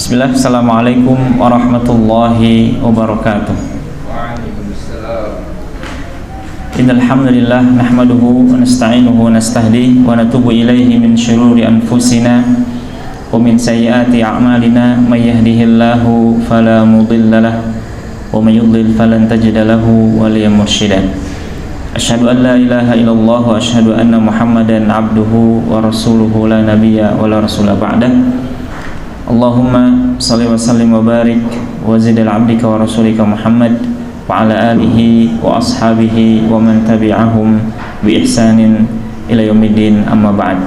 Bismillah, Assalamualaikum warahmatullahi wabarakatuh. Waalaikumsalam. Innal hamdalillah nahmaduhu wa nasta'inuhu wa nastahdihi wa natubu ilaihi min syururi anfusina wa min sayyiati a'malina may yahdihillahu fala mudilla lahu wa may yudlil falan tajida lahu waliyyan mursyida. Asyhadu an la ilaha illallah wa asyhadu anna Muhammadan abduhu wa rasuluhu la nabiyya wa la rasula ba'dah. Allahumma salli wa sallim wa barik wa zid ala abdika wa rasulika Muhammad wa ala alihi wa ashabihi wa man tabi'ahum bi ihsanin ila yaumiddin, amma ba'd.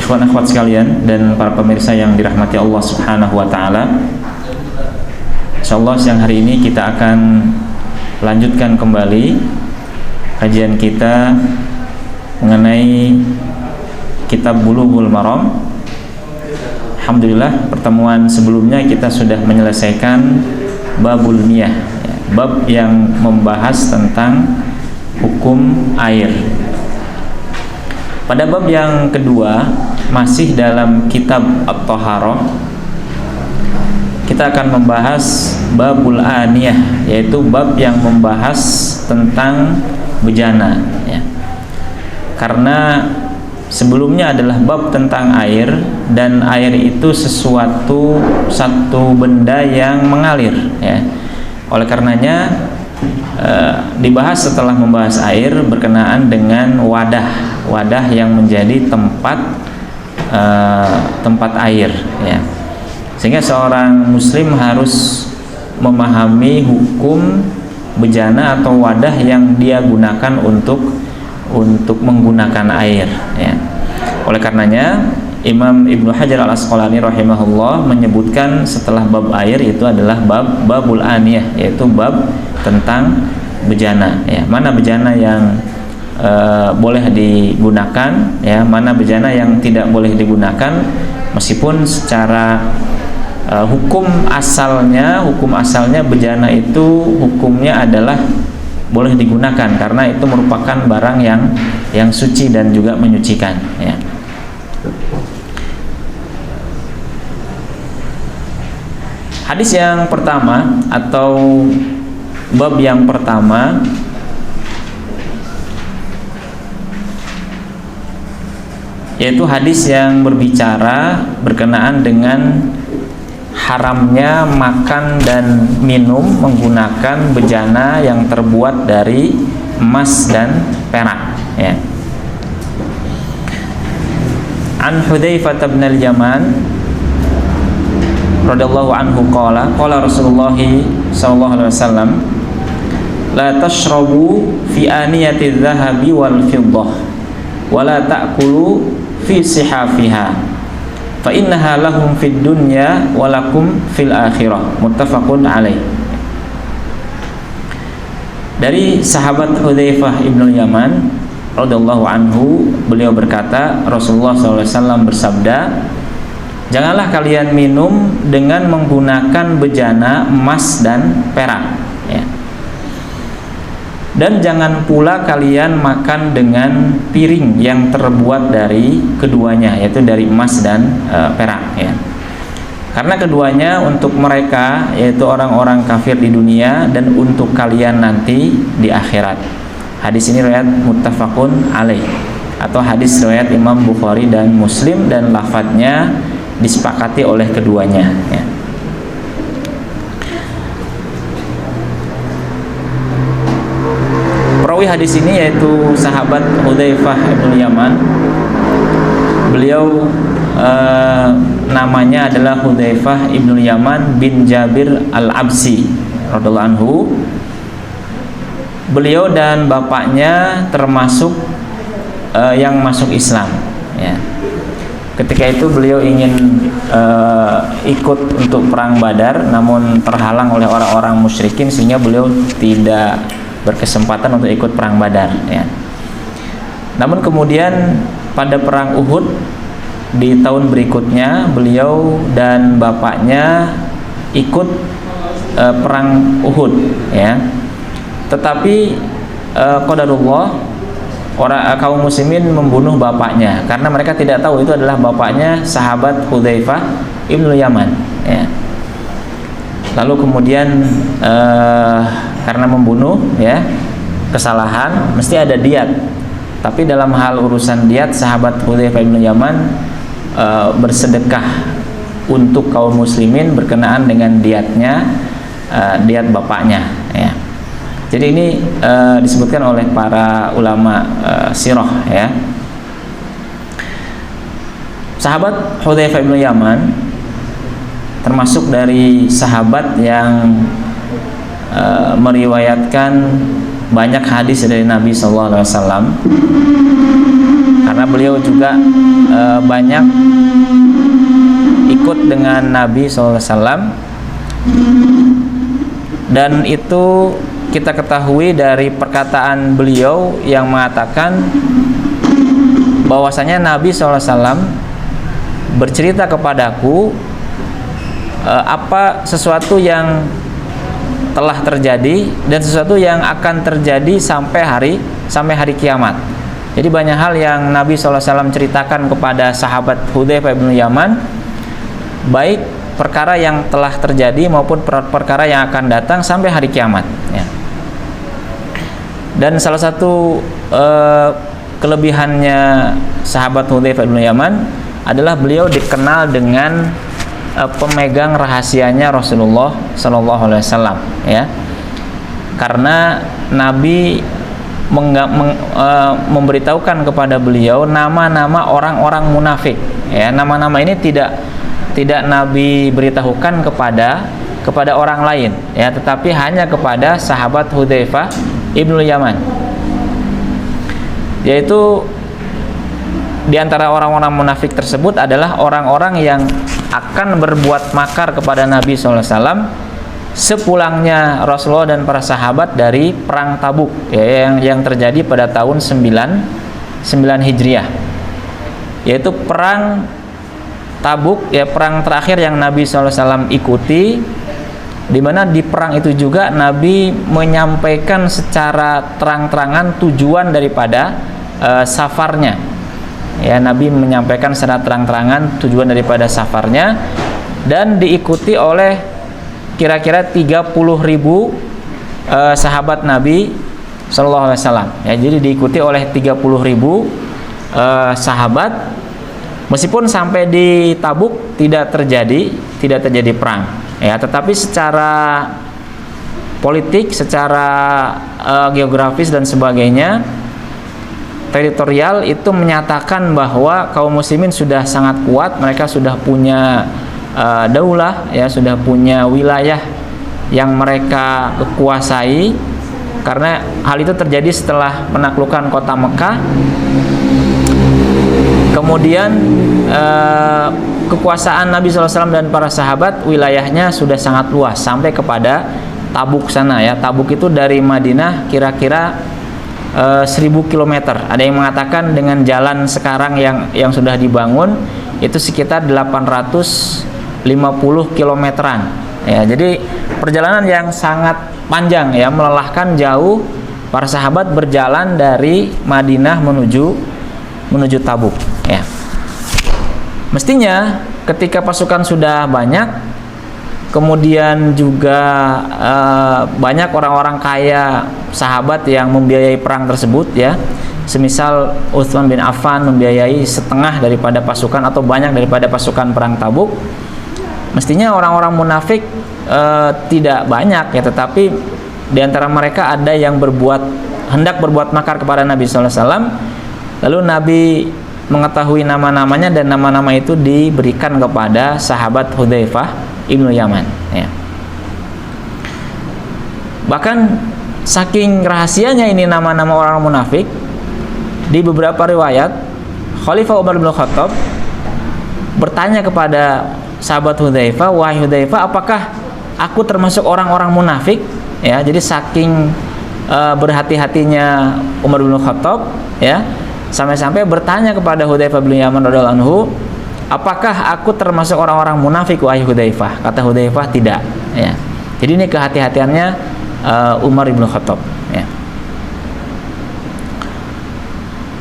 Ikhwan akhwat sekalian dan para pemirsa yang dirahmati Allah Subhanahu wa taala. Insyaallah siang hari ini kita akan lanjutkan kembali kajian kita mengenai kitab Bulughul Maram. Alhamdulillah, pertemuan sebelumnya kita sudah menyelesaikan babul miyah, bab yang membahas tentang hukum air. Pada bab yang kedua, masih dalam kitab At-Thaharah, kita akan membahas babul aniyah, yaitu bab yang membahas tentang bejana, ya. Karena sebelumnya adalah bab tentang air, dan air itu satu benda yang mengalir, ya. Oleh karenanya dibahas setelah membahas air berkenaan dengan wadah yang menjadi tempat air, ya. Sehingga seorang muslim harus memahami hukum bejana atau wadah yang dia gunakan untuk menggunakan air, ya. Oleh karenanya Imam Ibnu Hajar Al-Asqalani rahimahullah menyebutkan setelah bab air itu adalah babul aniyah, yaitu bab tentang bejana, ya. Mana bejana yang boleh digunakan, ya, mana bejana yang tidak boleh digunakan, meskipun secara hukum asalnya bejana itu hukumnya adalah boleh digunakan karena itu merupakan barang yang suci dan juga menyucikan, ya. Hadis yang pertama atau bab yang pertama yaitu hadis yang berbicara berkenaan dengan haramnya makan dan minum menggunakan bejana yang terbuat dari emas dan perak, ya. An Hudzaifah bin al-Yaman radhiyallahu anhu qala Rasulullah sallallahu alaihi wasallam la tashrabu fi aniyati adh-dhahabi wal fiddah wa la ta'kulu fi sihafiha fa innaha lahum fid dunya wa lakum fil akhirah, muttafaqun alaih. Dari sahabat Hudzaifah ibn al-Yaman radhiyallahu anhu, beliau berkata, Rasulullah SAW bersabda, janganlah kalian minum dengan menggunakan bejana emas dan perak, ya. Dan jangan pula kalian makan dengan piring yang terbuat dari keduanya, yaitu dari emas dan perak, ya. Karena keduanya untuk mereka, yaitu orang-orang kafir di dunia, dan untuk kalian nanti di akhirat. Hadis ini riwayat muttafaqun alaih, atau hadis riwayat Imam Bukhari dan Muslim, dan lafadznya disepakati oleh keduanya, ya. Perawi hadis ini yaitu sahabat Hudzaifah bin Yaman. Beliau namanya adalah Hudzaifah bin Yaman bin Jabir Al-Absi radhiyallahu anhu. Beliau dan bapaknya termasuk yang masuk Islam, ya. Ketika itu beliau ingin ikut untuk perang Badar, namun terhalang oleh orang-orang musyrikin sehingga beliau tidak berkesempatan untuk ikut perang Badar, ya. Namun kemudian pada perang Uhud di tahun berikutnya beliau dan bapaknya ikut perang Uhud, ya. Tetapi qadarullah, kaum muslimin membunuh bapaknya karena mereka tidak tahu itu adalah bapaknya sahabat Hudzaifah ibnu Yaman, ya. Lalu kemudian karena membunuh, ya, kesalahan, mesti ada diat. Tapi dalam hal urusan diat, sahabat Hudzaifah ibnu Yaman bersedekah untuk kaum muslimin berkenaan dengan diatnya, diat bapaknya, ya. Jadi ini disebutkan oleh para ulama sirah, ya. Sahabat Hudzaifah bin Yaman termasuk dari sahabat yang meriwayatkan banyak hadis dari Nabi SAW, karena beliau juga banyak ikut dengan Nabi SAW, dan itu kita ketahui dari perkataan beliau yang mengatakan bahwasanya Nabi SAW bercerita kepadaku apa sesuatu yang telah terjadi dan sesuatu yang akan terjadi sampai hari kiamat. Jadi banyak hal yang Nabi SAW ceritakan kepada sahabat Hudzaifah bin Yaman, baik perkara yang telah terjadi maupun perkara yang akan datang sampai hari kiamat, ya. Dan salah satu kelebihannya sahabat Hudzaifah bin Yaman adalah beliau dikenal dengan pemegang rahasianya Rasulullah SAW, ya. Karena Nabi memberitahukan kepada beliau nama-nama orang-orang munafik, ya. Nama-nama ini tidak Nabi beritahukan kepada orang lain, ya, tetapi hanya kepada sahabat Hudzaifah ibnu Yaman, yaitu di antara orang-orang munafik tersebut adalah orang-orang yang akan berbuat makar kepada Nabi SAW sepulangnya Rasulullah dan para sahabat dari perang Tabuk, ya, yang terjadi pada tahun 9 Hijriah, yaitu perang Tabuk, ya, perang terakhir yang Nabi SAW ikuti, di mana di perang itu juga Nabi menyampaikan secara terang-terangan tujuan daripada safarnya, ya. Nabi menyampaikan secara terang-terangan tujuan daripada safarnya, dan diikuti oleh kira-kira 30.000 sahabat Nabi SAW, ya. Jadi diikuti oleh 30.000 sahabat, meskipun sampai di Tabuk tidak terjadi perang, ya, tetapi secara politik, secara geografis dan sebagainya, teritorial, itu menyatakan bahwa kaum muslimin sudah sangat kuat, mereka sudah punya daulah, ya, sudah punya wilayah yang mereka kuasai, karena hal itu terjadi setelah menaklukkan kota Mekah. Kemudian kekuasaan Nabi SAW dan para sahabat, wilayahnya sudah sangat luas sampai kepada Tabuk sana, ya. Tabuk itu dari Madinah kira-kira 1000 km. Ada yang mengatakan dengan jalan sekarang yang sudah dibangun itu sekitar 850 kilometeran, ya. Jadi perjalanan yang sangat panjang, ya, melelahkan jauh. Para sahabat berjalan dari Madinah menuju Tabuk, ya. Mestinya ketika pasukan sudah banyak, kemudian juga banyak orang-orang kaya sahabat yang membiayai perang tersebut, ya. Semisal Utsman bin Affan membiayai setengah daripada pasukan atau banyak daripada pasukan perang Tabuk. Mestinya orang-orang munafik tidak banyak, ya, tetapi di antara mereka ada yang hendak berbuat makar kepada Nabi SAW. Lalu Nabi mengetahui nama-namanya, dan nama-nama itu diberikan kepada sahabat Hudzaifah ibnu Yaman, ya. Bahkan saking rahasianya ini nama-nama orang munafik, di beberapa riwayat Khalifah Umar bin Khattab bertanya kepada sahabat Hudzaifah, "Wahai Hudzaifah, apakah aku termasuk orang-orang munafik?" Ya, jadi saking berhati-hatinya Umar bin Khattab, ya, sampai-sampai bertanya kepada Hudzaifah bin Yaman radhiyallahu anhu, "Apakah aku termasuk orang-orang munafik, wahai Hudzaifah?" Kata Hudzaifah, "Tidak." Ya. Jadi ini kehati-hatiannya Umar bin Khattab, ya.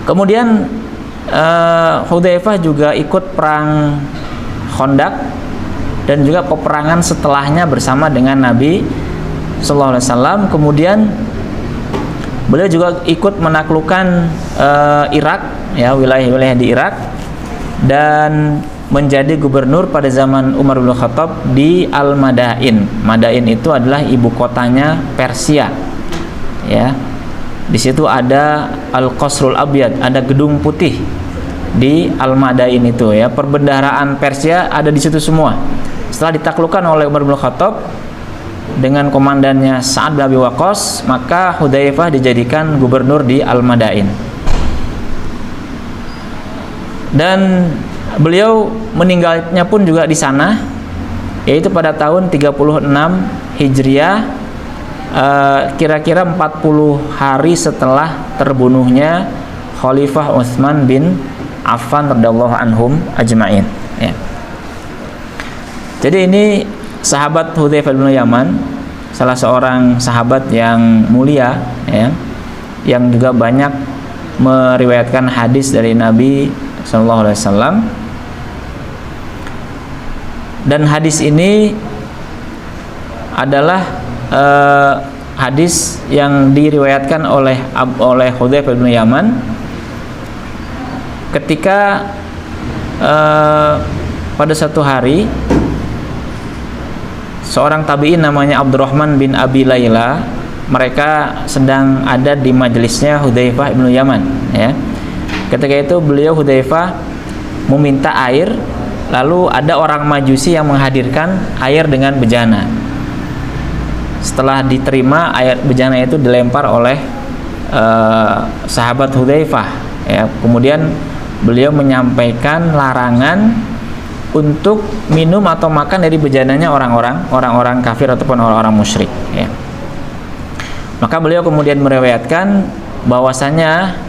Kemudian Hudzaifah juga ikut perang Khandaq dan juga peperangan setelahnya bersama dengan Nabi sallallahu alaihi wasallam. Kemudian beliau juga ikut menaklukkan Irak, ya, wilayah-wilayah di Irak, dan menjadi gubernur pada zaman Umar bin Khattab di Al-Madain. Madain itu adalah ibu kotanya Persia, ya. Di situ ada Al-Qasrul Abyad, ada gedung putih di Al-Madain itu, ya. Perbendaharaan Persia ada di situ semua. Setelah ditaklukkan oleh Umar bin Khattab dengan komandannya Sa'ad bin Abi Waqqas, maka Hudzaifah dijadikan gubernur di Al-Madain. Dan beliau meninggalnya pun juga di sana, yaitu pada tahun 36 Hijriah, kira-kira 40 hari setelah terbunuhnya Khalifah Utsman bin Affan radhiyallahu anhum ajma'in, ya. Jadi ini sahabat Hudzaifah bin Yaman, salah seorang sahabat yang mulia, ya, yang juga banyak meriwayatkan hadis dari Nabi sallallahu alaihi wasallam. Dan hadis ini adalah hadis yang diriwayatkan oleh Hudzaifah bin Yaman ketika pada satu hari seorang tabi'in namanya Abdurrahman bin Abi Layla, mereka sedang ada di majelisnya Hudzaifah bin Yaman, ya. Ketika itu beliau Hudzaifah meminta air, lalu ada orang Majusi yang menghadirkan air dengan bejana. Setelah diterima, air bejana itu dilempar oleh sahabat Hudzaifah, ya. Kemudian beliau menyampaikan larangan untuk minum atau makan dari bejananya orang-orang kafir ataupun orang-orang musyrik, ya. Maka beliau kemudian meriwayatkan bahwasanya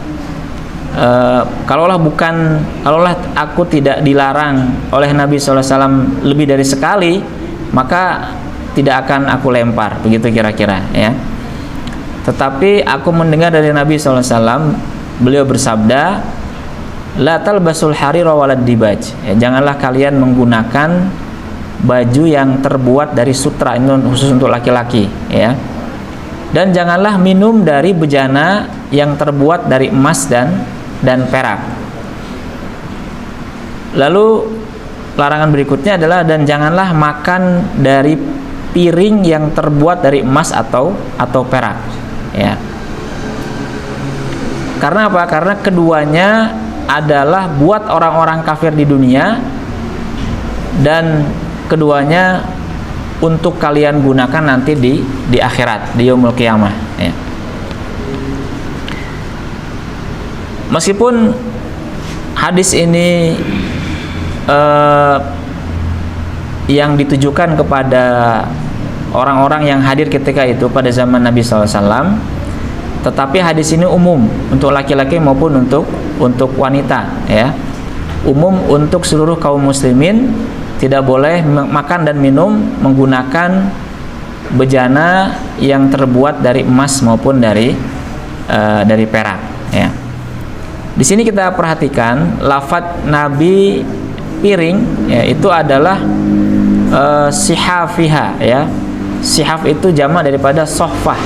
kalaulah aku tidak dilarang oleh Nabi SAW lebih dari sekali, maka tidak akan aku lempar, begitu kira-kira, ya. Tetapi aku mendengar dari Nabi SAW, beliau bersabda, la talbasul harira walad dibaj, ya, janganlah kalian menggunakan baju yang terbuat dari sutra, itu khusus untuk laki-laki, ya. Dan janganlah minum dari bejana yang terbuat dari emas dan perak. Lalu larangan berikutnya adalah, dan janganlah makan dari piring yang terbuat dari emas atau perak, ya. Karena apa? Karena keduanya adalah buat orang-orang kafir di dunia, dan keduanya untuk kalian gunakan nanti di akhirat, di yaumul qiyamah, ya. Meskipun hadis ini yang ditujukan kepada orang-orang yang hadir ketika itu pada zaman Nabi SAW, tetapi hadis ini umum untuk laki-laki maupun untuk wanita, ya. Umum untuk seluruh kaum muslimin, tidak boleh makan dan minum menggunakan bejana yang terbuat dari emas maupun dari perak, ya. Di sini kita perhatikan lafadz Nabi piring, ya, itu adalah sihafiha, ya. Sihaf itu jamak daripada sohfah.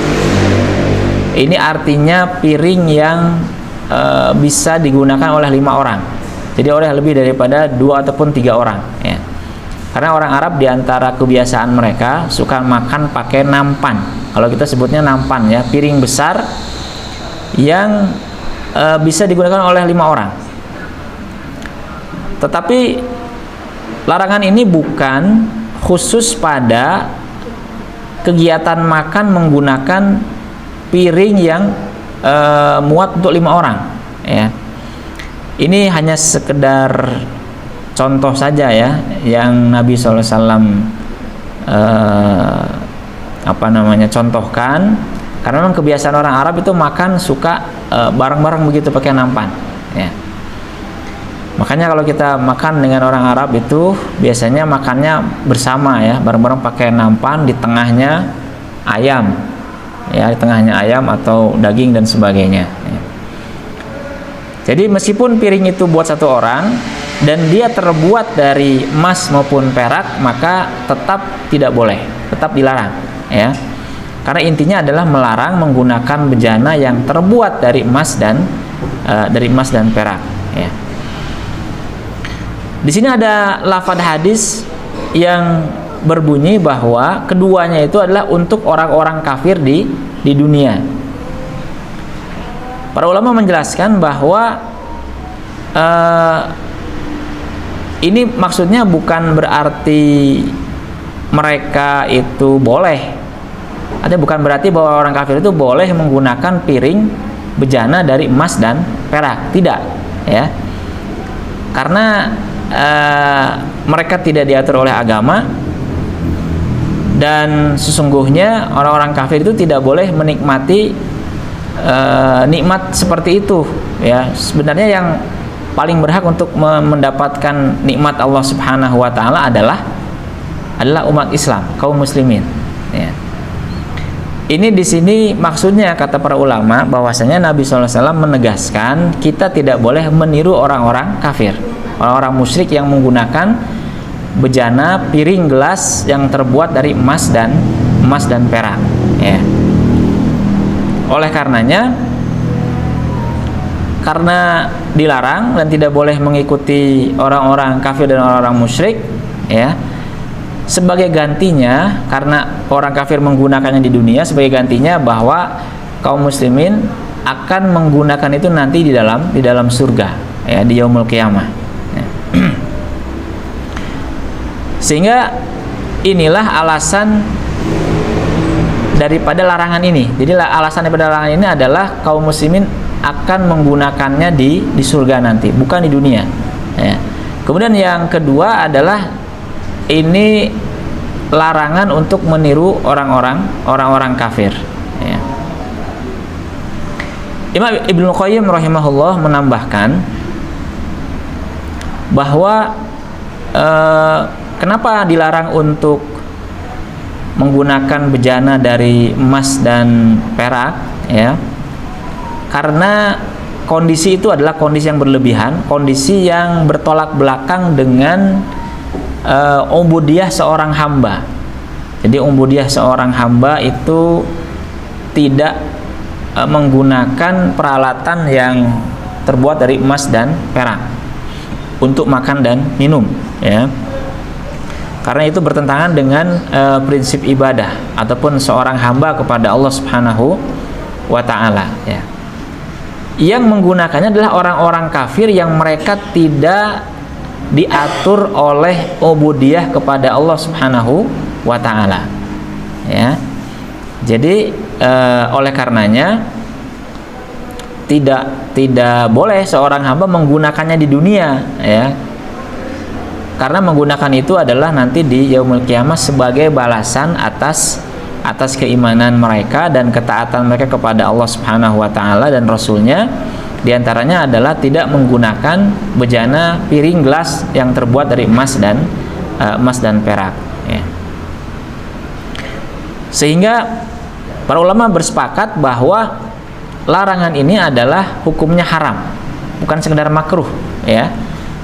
Ini artinya piring yang bisa digunakan oleh 5 orang. Jadi oleh lebih daripada 2 ataupun 3 orang, ya. Karena orang Arab diantara kebiasaan mereka suka makan pakai nampan. Kalau kita sebutnya nampan, ya, piring besar yang bisa digunakan oleh 5 orang. Tetapi larangan ini bukan khusus pada kegiatan makan menggunakan piring yang muat untuk 5 orang, ya. Ini hanya sekedar contoh saja, ya, yang Nabi SAW contohkan, karena memang kebiasaan orang Arab itu makan suka bareng-bareng begitu pakai nampan, ya. Makanya kalau kita makan dengan orang Arab itu biasanya makannya bersama, ya, bareng-bareng pakai nampan, di tengahnya ayam, ya, di tengahnya ayam atau daging dan sebagainya, ya. Jadi meskipun piring itu buat satu orang dan dia terbuat dari emas maupun perak, maka tetap tidak boleh, tetap dilarang, ya. Karena intinya adalah melarang menggunakan bejana yang terbuat dari emas dan perak, ya. Di sini ada lafadz hadis yang berbunyi bahwa keduanya itu adalah untuk orang-orang kafir di dunia. Para ulama menjelaskan bahwa ini maksudnya bukan berarti mereka itu boleh. Artinya bukan berarti bahwa orang kafir itu boleh menggunakan piring bejana dari emas dan perak. Tidak, ya. Karena mereka tidak diatur oleh agama, dan sesungguhnya orang-orang kafir itu tidak boleh menikmati nikmat seperti itu, ya. Sebenarnya yang paling berhak untuk mendapatkan nikmat Allah Subhanahu wa taala adalah umat Islam, kaum muslimin, ya. Ini di sini maksudnya kata para ulama bahwasanya Nabi SAW menegaskan kita tidak boleh meniru orang-orang kafir, orang-orang musyrik yang menggunakan bejana, piring, gelas yang terbuat dari emas dan perak, ya. Oleh karenanya, karena dilarang dan tidak boleh mengikuti orang-orang kafir dan orang-orang musyrik, ya. Sebagai gantinya, karena orang kafir menggunakannya di dunia, sebagai gantinya bahwa kaum muslimin akan menggunakan itu nanti di dalam surga, ya, di yaumul qiyamah, ya. Sehingga inilah alasan daripada larangan ini. Jadi alasan daripada larangan ini adalah kaum muslimin akan menggunakannya di surga nanti, bukan di dunia, ya. Kemudian yang kedua adalah ini larangan untuk meniru orang-orang kafir, ya. Imam Ibnu Qayyim rahimahullah menambahkan bahwa kenapa dilarang untuk menggunakan bejana dari emas dan perak, ya. Karena kondisi itu adalah kondisi yang berlebihan, kondisi yang bertolak belakang dengan ubudiyah seorang hamba. Jadi ubudiyah seorang hamba itu tidak menggunakan peralatan yang terbuat dari emas dan perak untuk makan dan minum, ya. Karena itu bertentangan dengan prinsip ibadah ataupun seorang hamba kepada Allah Subhanahu wa taala, ya. Yang menggunakannya adalah orang-orang kafir yang mereka tidak diatur oleh ubudiyah kepada Allah Subhanahu wa taala, ya. Jadi oleh karenanya tidak boleh seorang hamba menggunakannya di dunia, ya. Karena menggunakan itu adalah nanti di yaumul qiyamah sebagai balasan atas keimanan mereka dan ketaatan mereka kepada Allah Subhanahu wa taala dan Rasulnya. Di antaranya adalah tidak menggunakan bejana, piring, gelas yang terbuat dari emas dan perak, ya. Sehingga para ulama bersepakat bahwa larangan ini adalah hukumnya haram, bukan sekedar makruh, ya.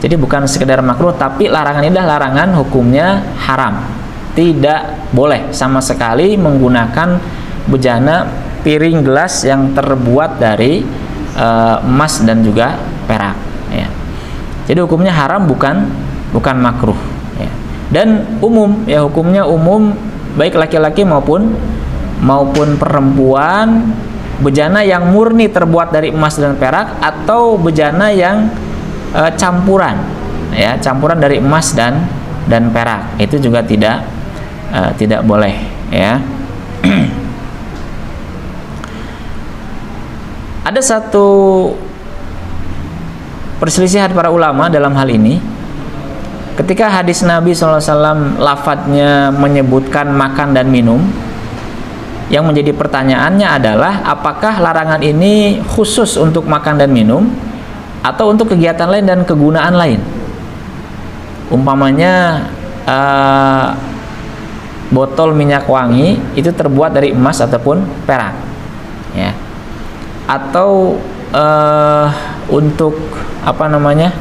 Jadi bukan sekedar makruh, tapi larangan ini adalah larangan hukumnya haram. Tidak boleh sama sekali menggunakan bejana, piring, gelas yang terbuat dari emas dan juga perak, ya. Jadi hukumnya haram, bukan makruh, ya. Dan umum, ya, hukumnya umum baik laki-laki maupun perempuan, bejana yang murni terbuat dari emas dan perak atau bejana yang campuran, ya, campuran dari emas dan perak, itu juga tidak boleh, ya. Ada satu perselisihan para ulama dalam hal ini. Ketika hadis Nabi SAW lafadznya menyebutkan makan dan minum, yang menjadi pertanyaannya adalah apakah larangan ini khusus untuk makan dan minum atau untuk kegiatan lain dan kegunaan lain. Umpamanya botol minyak wangi itu terbuat dari emas ataupun perak, ya. Atau untuk apa namanya,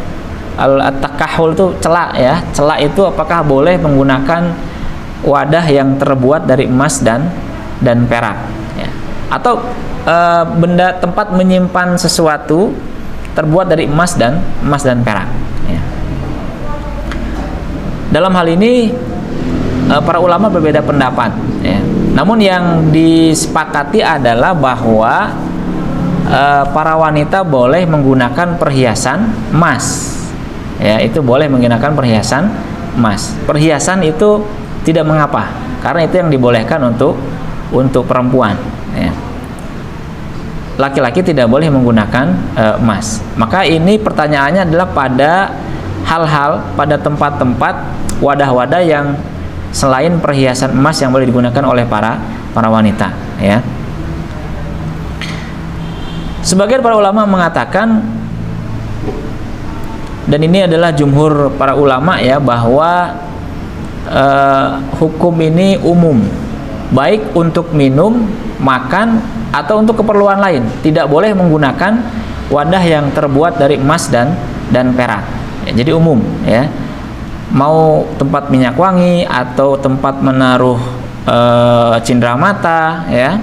al-takahul itu celak ya. Celak itu apakah boleh menggunakan wadah yang terbuat dari emas dan perak ya. Atau benda tempat menyimpan sesuatu terbuat dari emas dan perak ya. Dalam hal ini para ulama berbeda pendapat ya. Namun yang disepakati adalah bahwa para wanita boleh menggunakan perhiasan emas ya, itu boleh menggunakan perhiasan emas. Perhiasan itu tidak mengapa karena itu yang dibolehkan untuk perempuan ya. Laki-laki tidak boleh menggunakan emas. Maka ini pertanyaannya adalah pada hal-hal, pada tempat-tempat, wadah-wadah yang selain perhiasan emas yang boleh digunakan oleh para wanita ya. Sebagian para ulama mengatakan, dan ini adalah jumhur para ulama ya, bahwa hukum ini umum, baik untuk minum, makan, atau untuk keperluan lain. Tidak boleh menggunakan wadah yang terbuat dari emas dan perak ya, jadi umum ya. Mau tempat minyak wangi atau tempat menaruh cindera mata ya,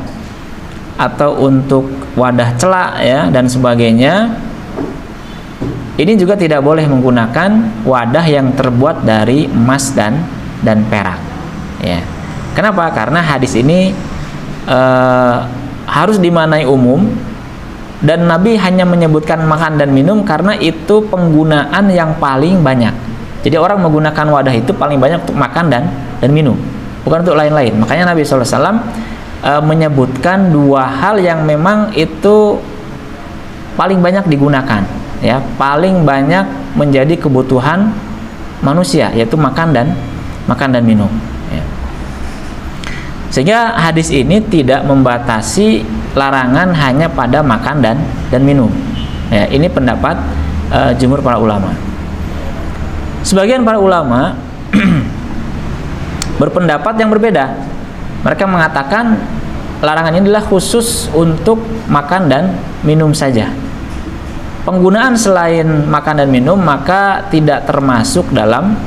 atau untuk wadah celak ya dan sebagainya, ini juga tidak boleh menggunakan wadah yang terbuat dari emas dan perak ya. Kenapa? Karena hadis ini harus dimaknai umum, dan Nabi hanya menyebutkan makan dan minum karena itu penggunaan yang paling banyak. Jadi orang menggunakan wadah itu paling banyak untuk makan dan minum, bukan untuk lain-lain. Makanya Nabi SAW menyebutkan dua hal yang memang itu paling banyak digunakan ya, paling banyak menjadi kebutuhan manusia, yaitu makan dan minum ya. Sehingga hadis ini tidak membatasi larangan hanya pada makan dan minum ya. Ini pendapat jumhur para ulama. Sebagian para ulama berpendapat yang berbeda. Mereka mengatakan larangan ini adalah khusus untuk makan dan minum saja. Penggunaan selain makan dan minum maka tidak termasuk dalam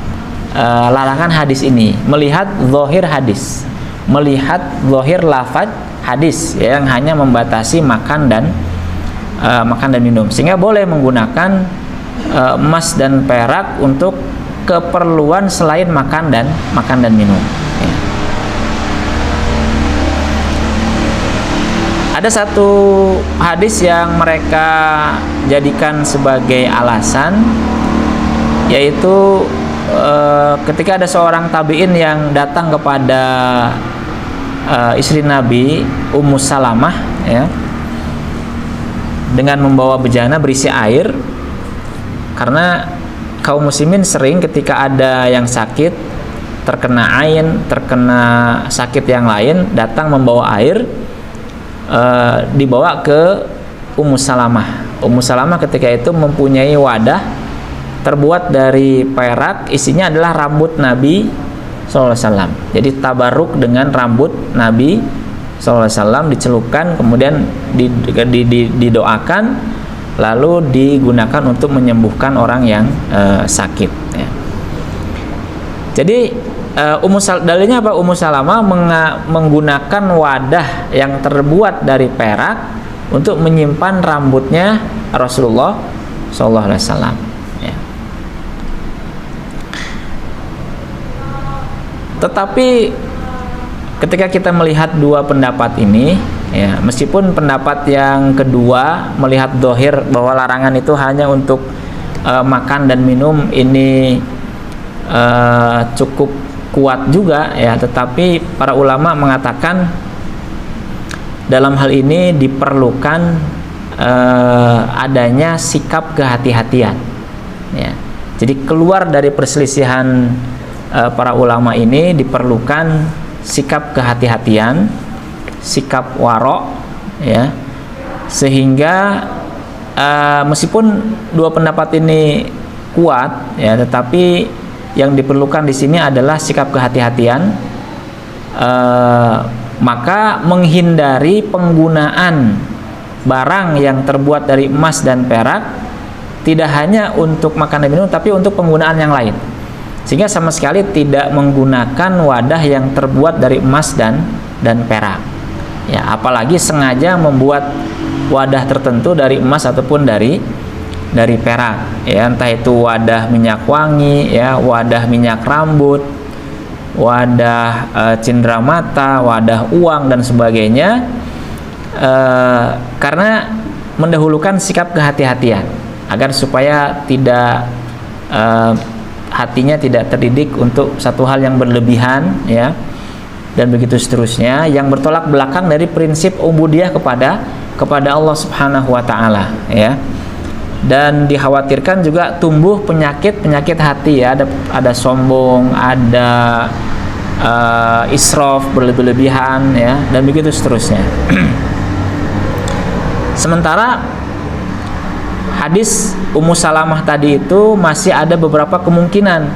larangan hadis ini. Melihat zahir hadis, melihat zahir lafaz hadis yang hanya membatasi makan dan minum, sehingga boleh menggunakan emas dan perak untuk keperluan selain makan dan minum ya. Ada satu hadis yang mereka jadikan sebagai alasan, yaitu ketika ada seorang tabi'in yang datang kepada istri Nabi Ummu Salamah ya, dengan membawa bejana berisi air, karena kaum muslimin sering ketika ada yang sakit, terkena ain, terkena sakit yang lain, datang membawa air, dibawa ke Ummu Salamah. Ummu Salamah ketika itu mempunyai wadah terbuat dari perak, isinya adalah rambut Nabi SAW. Jadi tabaruk dengan rambut Nabi SAW, dicelupkan, kemudian didoakan, lalu digunakan untuk menyembuhkan orang yang sakit ya. Jadi dalilnya apa? Ummu Salamah menggunakan wadah yang terbuat dari perak untuk menyimpan rambutnya Rasulullah SAW ya. Tetapi ketika kita melihat dua pendapat ini ya, meskipun pendapat yang kedua melihat zahir bahwa larangan itu hanya untuk makan dan minum ini cukup kuat juga ya, tetapi para ulama mengatakan dalam hal ini diperlukan adanya sikap kehati-hatian ya. Jadi keluar dari perselisihan para ulama ini diperlukan sikap kehati-hatian, sikap warok ya, sehingga meskipun dua pendapat ini kuat ya, tetapi yang diperlukan di sini adalah sikap kehati-hatian, maka menghindari penggunaan barang yang terbuat dari emas dan perak tidak hanya untuk makan dan minum, tapi untuk penggunaan yang lain. Sehingga sama sekali tidak menggunakan wadah yang terbuat dari emas dan perak. Ya, apalagi sengaja membuat wadah tertentu dari emas ataupun dari perak. Ya, entah itu wadah minyak wangi, ya, wadah minyak rambut, wadah cenderamata, wadah uang dan sebagainya. Karena mendahulukan sikap kehati-hatian agar supaya tidak hatinya tidak terdidik untuk satu hal yang berlebihan, ya, dan begitu seterusnya, yang bertolak belakang dari prinsip ubudiyah kepada Allah Subhanahu wa taala, ya. Dan dikhawatirkan juga tumbuh penyakit hati, ya, ada sombong, ada israf, berlebihan, ya, dan begitu seterusnya. Sementara hadis Ummu Salamah tadi itu masih ada beberapa kemungkinan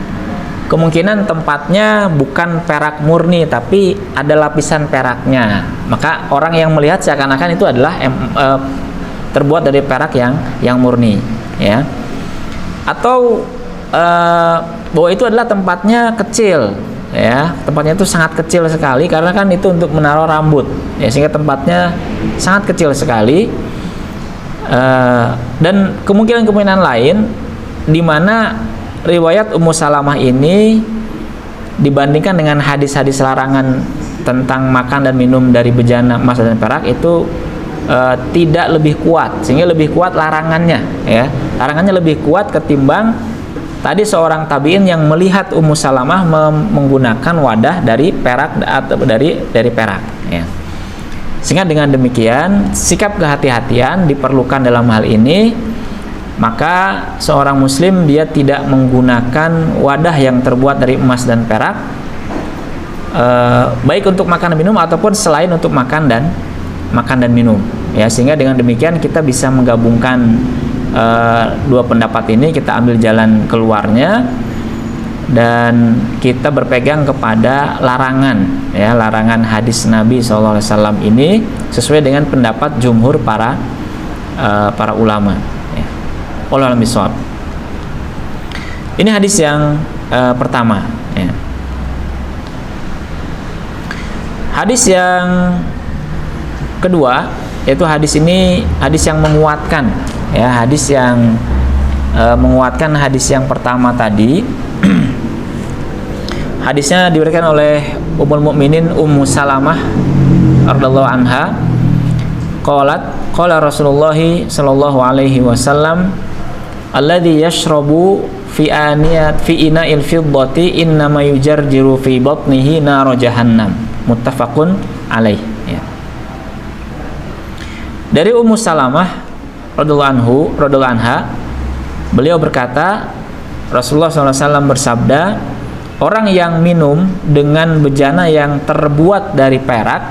tempatnya bukan perak murni, tapi ada lapisan peraknya. Maka orang yang melihat seakan-akan itu adalah terbuat dari perak yang murni, ya. Atau bahwa itu adalah tempatnya kecil, ya, tempatnya itu sangat kecil sekali karena kan itu untuk menaruh rambut, ya, sehingga tempatnya sangat kecil sekali. Dan kemungkinan lain di mana riwayat Ummu Salamah ini dibandingkan dengan hadis-hadis larangan tentang makan dan minum dari bejana emas dan perak itu tidak lebih kuat, sehingga lebih kuat larangannya, ya. Larangannya lebih kuat ketimbang tadi seorang tabi'in yang melihat Ummu Salamah menggunakan wadah dari perak atau dari perak, ya. Sehingga dengan demikian sikap kehati-hatian diperlukan dalam hal ini. Maka seorang muslim dia tidak menggunakan wadah yang terbuat dari emas dan perak, baik untuk makan dan minum ataupun selain untuk makan dan minum, ya. Sehingga dengan demikian kita bisa menggabungkan dua pendapat ini, kita ambil jalan keluarnya dan kita berpegang kepada larangan, ya, larangan hadis Nabi SAW ini sesuai dengan pendapat jumhur para ulama, ya. Wallahu a'lam bishawab. Ini hadis yang pertama, ya. Hadis yang kedua, yaitu hadis ini hadis yang menguatkan, ya, hadis yang menguatkan hadis yang pertama tadi. Hadisnya diberikan oleh Ummul Mukminin Ummu Salamah radhiyallahu anha. Qala Rasulullah sallallahu alaihi wasallam, alladzi yashrabu fi ina'il fiddati innama yujarjiru fi batnihi nar jahannam. Muttafaqun alaih, ya. Dari Ummu Salamah radhiyallahu anha, beliau berkata, Rasulullah SAW bersabda, orang yang minum dengan bejana yang terbuat dari perak,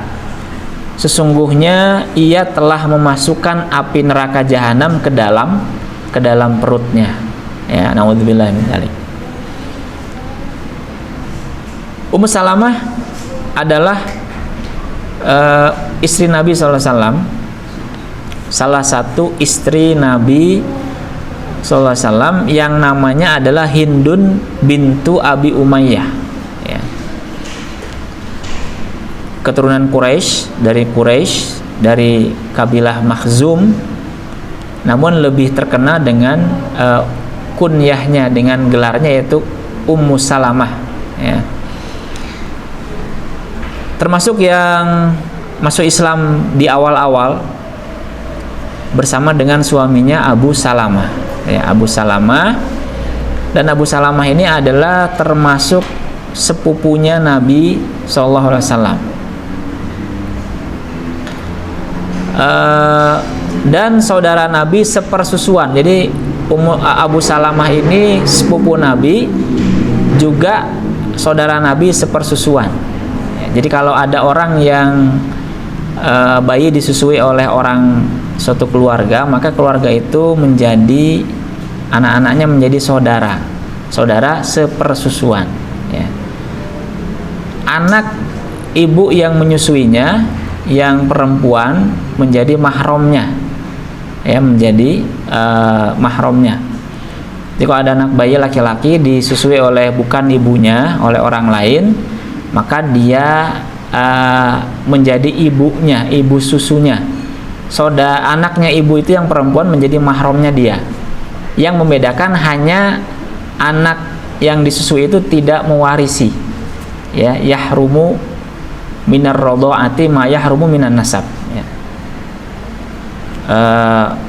sesungguhnya ia telah memasukkan api neraka jahanam ke dalam perutnya, ya. Naudzubillah min dzalik. Ummu Salamah adalah istri Nabi SAW, salah satu istri Nabi SAW yang namanya adalah Hindun bintu Abi Umayyah, ya. Keturunan Quraisy, dari kabilah Makhzum, namun lebih terkenal dengan kunyahnya, dengan gelarnya yaitu Ummu Salamah, ya. Termasuk yang masuk Islam di awal-awal bersama dengan suaminya Abu Salamah, ya, Abu Salamah. Dan Abu Salamah ini adalah termasuk sepupunya Nabi SAW. Dan saudara Nabi sepersusuan. Jadi Abu Salamah ini sepupu Nabi, juga saudara Nabi sepersusuan, ya. Jadi kalau ada orang yang bayi disusui oleh orang suatu keluarga, maka keluarga itu menjadi anak-anaknya menjadi saudara sepersusuan, ya. Anak ibu yang menyusuinya yang perempuan menjadi mahramnya, ya, menjadi mahramnya. Jadi kalau ada anak bayi laki-laki disusui oleh bukan ibunya, oleh orang lain, maka dia menjadi ibunya, ibu susunya. Anaknya ibu itu yang perempuan menjadi mahramnya dia. Yang membedakan hanya anak yang disusui itu tidak mewarisi. Ya, yahrumu minar radhaati ma yahrumu minan nasab. Ya.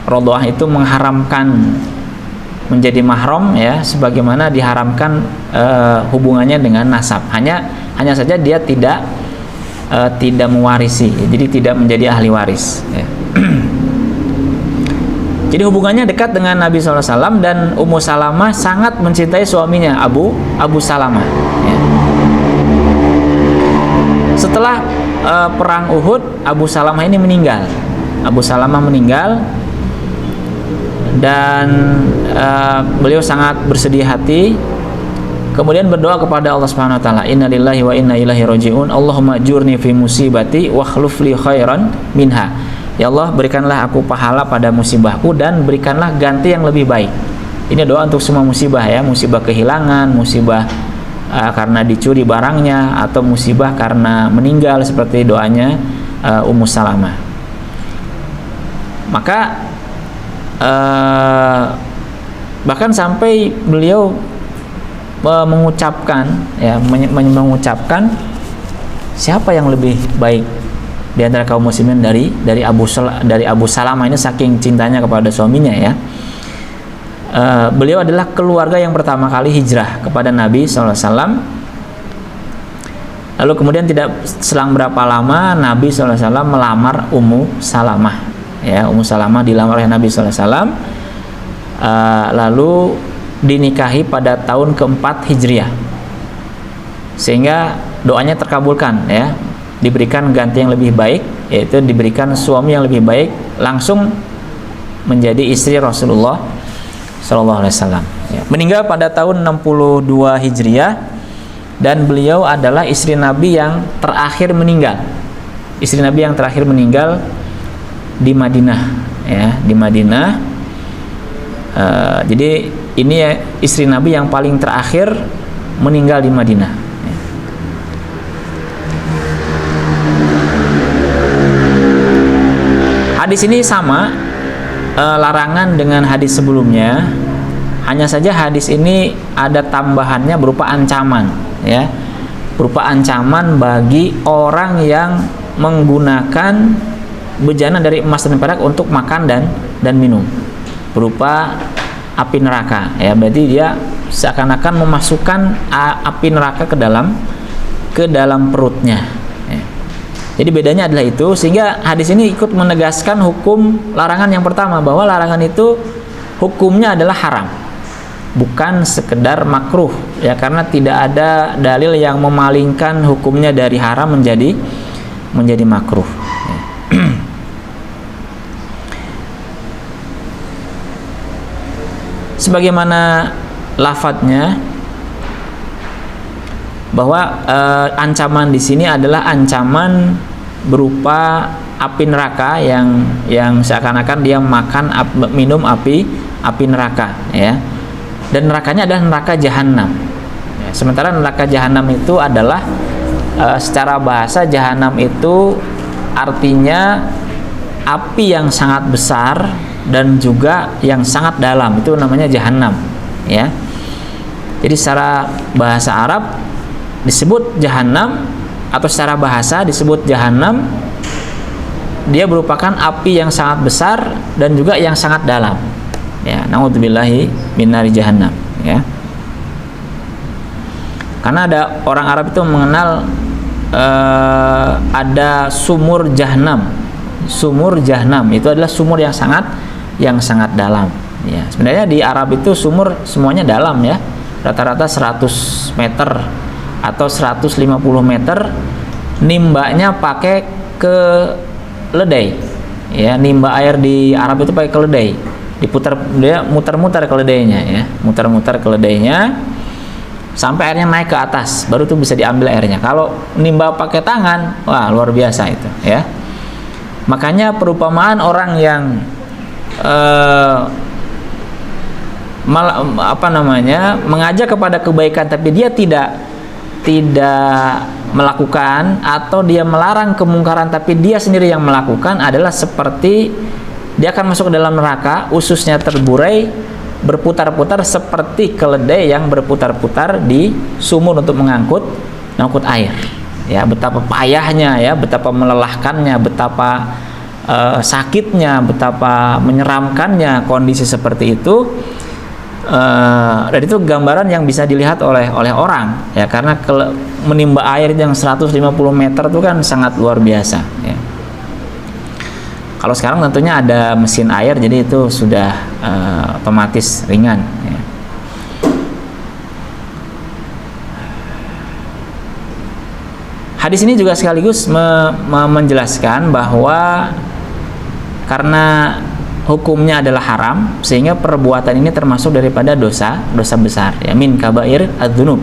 Radha'ah itu mengharamkan menjadi mahram, ya, sebagaimana diharamkan hubungannya dengan nasab. Hanya saja dia tidak mewarisi, jadi tidak menjadi ahli waris, ya. Jadi hubungannya dekat dengan Nabi SAW, dan Ummu Salamah sangat mencintai suaminya Abu Salamah, ya. Setelah perang Uhud, Abu Salamah ini meninggal. Abu Salamah meninggal, dan beliau sangat bersedih hati. Kemudian berdoa kepada Allah Subhanahu wa taala, innalillahi wa inna ilaihi rajiun, Allahumma jurni fi musibati wa khluf li khairan minha. Ya Allah, berikanlah aku pahala pada musibahku dan berikanlah ganti yang lebih baik. Ini doa untuk semua musibah, ya, musibah kehilangan, musibah karena dicuri barangnya, atau musibah karena meninggal, seperti doanya Ummu Salamah. Maka bahkan sampai beliau mengucapkan siapa yang lebih baik di antara kaum muslimin dari Abu Salamah ini, saking cintanya kepada suaminya, ya. Beliau adalah keluarga yang pertama kali hijrah kepada Nabi SAW. Lalu kemudian tidak selang berapa lama Nabi SAW melamar Ummu Salamah, ya. Ummu Salamah dilamar oleh Nabi SAW, lalu dinikahi pada tahun keempat Hijriah, sehingga doanya terkabulkan, ya, diberikan ganti yang lebih baik, yaitu diberikan suami yang lebih baik, langsung menjadi istri Rasulullah SAW, ya. Meninggal pada tahun 62 Hijriah, dan beliau adalah istri Nabi yang terakhir meninggal, di Madinah, ya, di Madinah. Jadi ini, ya, istri Nabi yang paling terakhir meninggal di Madinah. Hadis ini sama larangan dengan hadis sebelumnya, hanya saja hadis ini ada tambahannya berupa ancaman, ya, berupa ancaman bagi orang yang menggunakan bejana dari emas dan perak untuk makan dan minum, berupa api neraka, ya. Berarti dia seakan-akan memasukkan api neraka ke dalam perutnya, ya. Jadi bedanya adalah itu, sehingga hadis ini ikut menegaskan hukum larangan yang pertama, bahwa larangan itu hukumnya adalah haram, bukan sekedar makruh, ya, karena tidak ada dalil yang memalingkan hukumnya dari haram menjadi makruh, ya. Sebagaimana lafadznya, bahwa ancaman di sini adalah ancaman berupa api neraka yang seakan-akan dia minum api neraka, ya. Dan nerakanya adalah neraka jahanam, ya. Sementara neraka jahanam itu adalah secara bahasa, jahanam itu artinya api yang sangat besar dan juga yang sangat dalam, itu namanya jahanam, ya. Jadi secara bahasa Arab disebut jahanam, atau secara bahasa disebut jahanam, dia merupakan api yang sangat besar dan juga yang sangat dalam, ya. Naudzubillahi minnari jahannam, ya. Karena ada orang Arab itu mengenal ada sumur jahanam. Sumur jahanam itu adalah sumur yang sangat dalam, ya. Sebenarnya di Arab itu sumur semuanya dalam, ya. Rata-rata 100 meter atau 150 meter. Nimbanya pakai keledai, ya. Nimba air di Arab itu pakai keledai, dia muter-muter keledainya, ya, muter-muter keledainya sampai airnya naik ke atas, baru tuh bisa diambil airnya. Kalau nimba pakai tangan, wah, luar biasa itu, ya. Makanya perumpamaan orang yang mengajak kepada kebaikan tapi dia tidak melakukan, atau dia melarang kemungkaran tapi dia sendiri yang melakukan, adalah seperti dia akan masuk ke dalam neraka, ususnya terburai, berputar-putar seperti keledai yang berputar-putar di sumur untuk mengangkut air. Ya, betapa payahnya, ya, betapa melelahkannya, betapa sakitnya, betapa menyeramkannya kondisi seperti itu. Dan itu gambaran yang bisa dilihat oleh orang, ya, karena menimba air yang 150 meter itu kan sangat luar biasa, ya. Kalau sekarang tentunya ada mesin air, jadi itu sudah otomatis ringan, ya. Hadis ini juga sekaligus menjelaskan bahwa karena hukumnya adalah haram, sehingga perbuatan ini termasuk daripada dosa besar, ya, min kabair adzunub.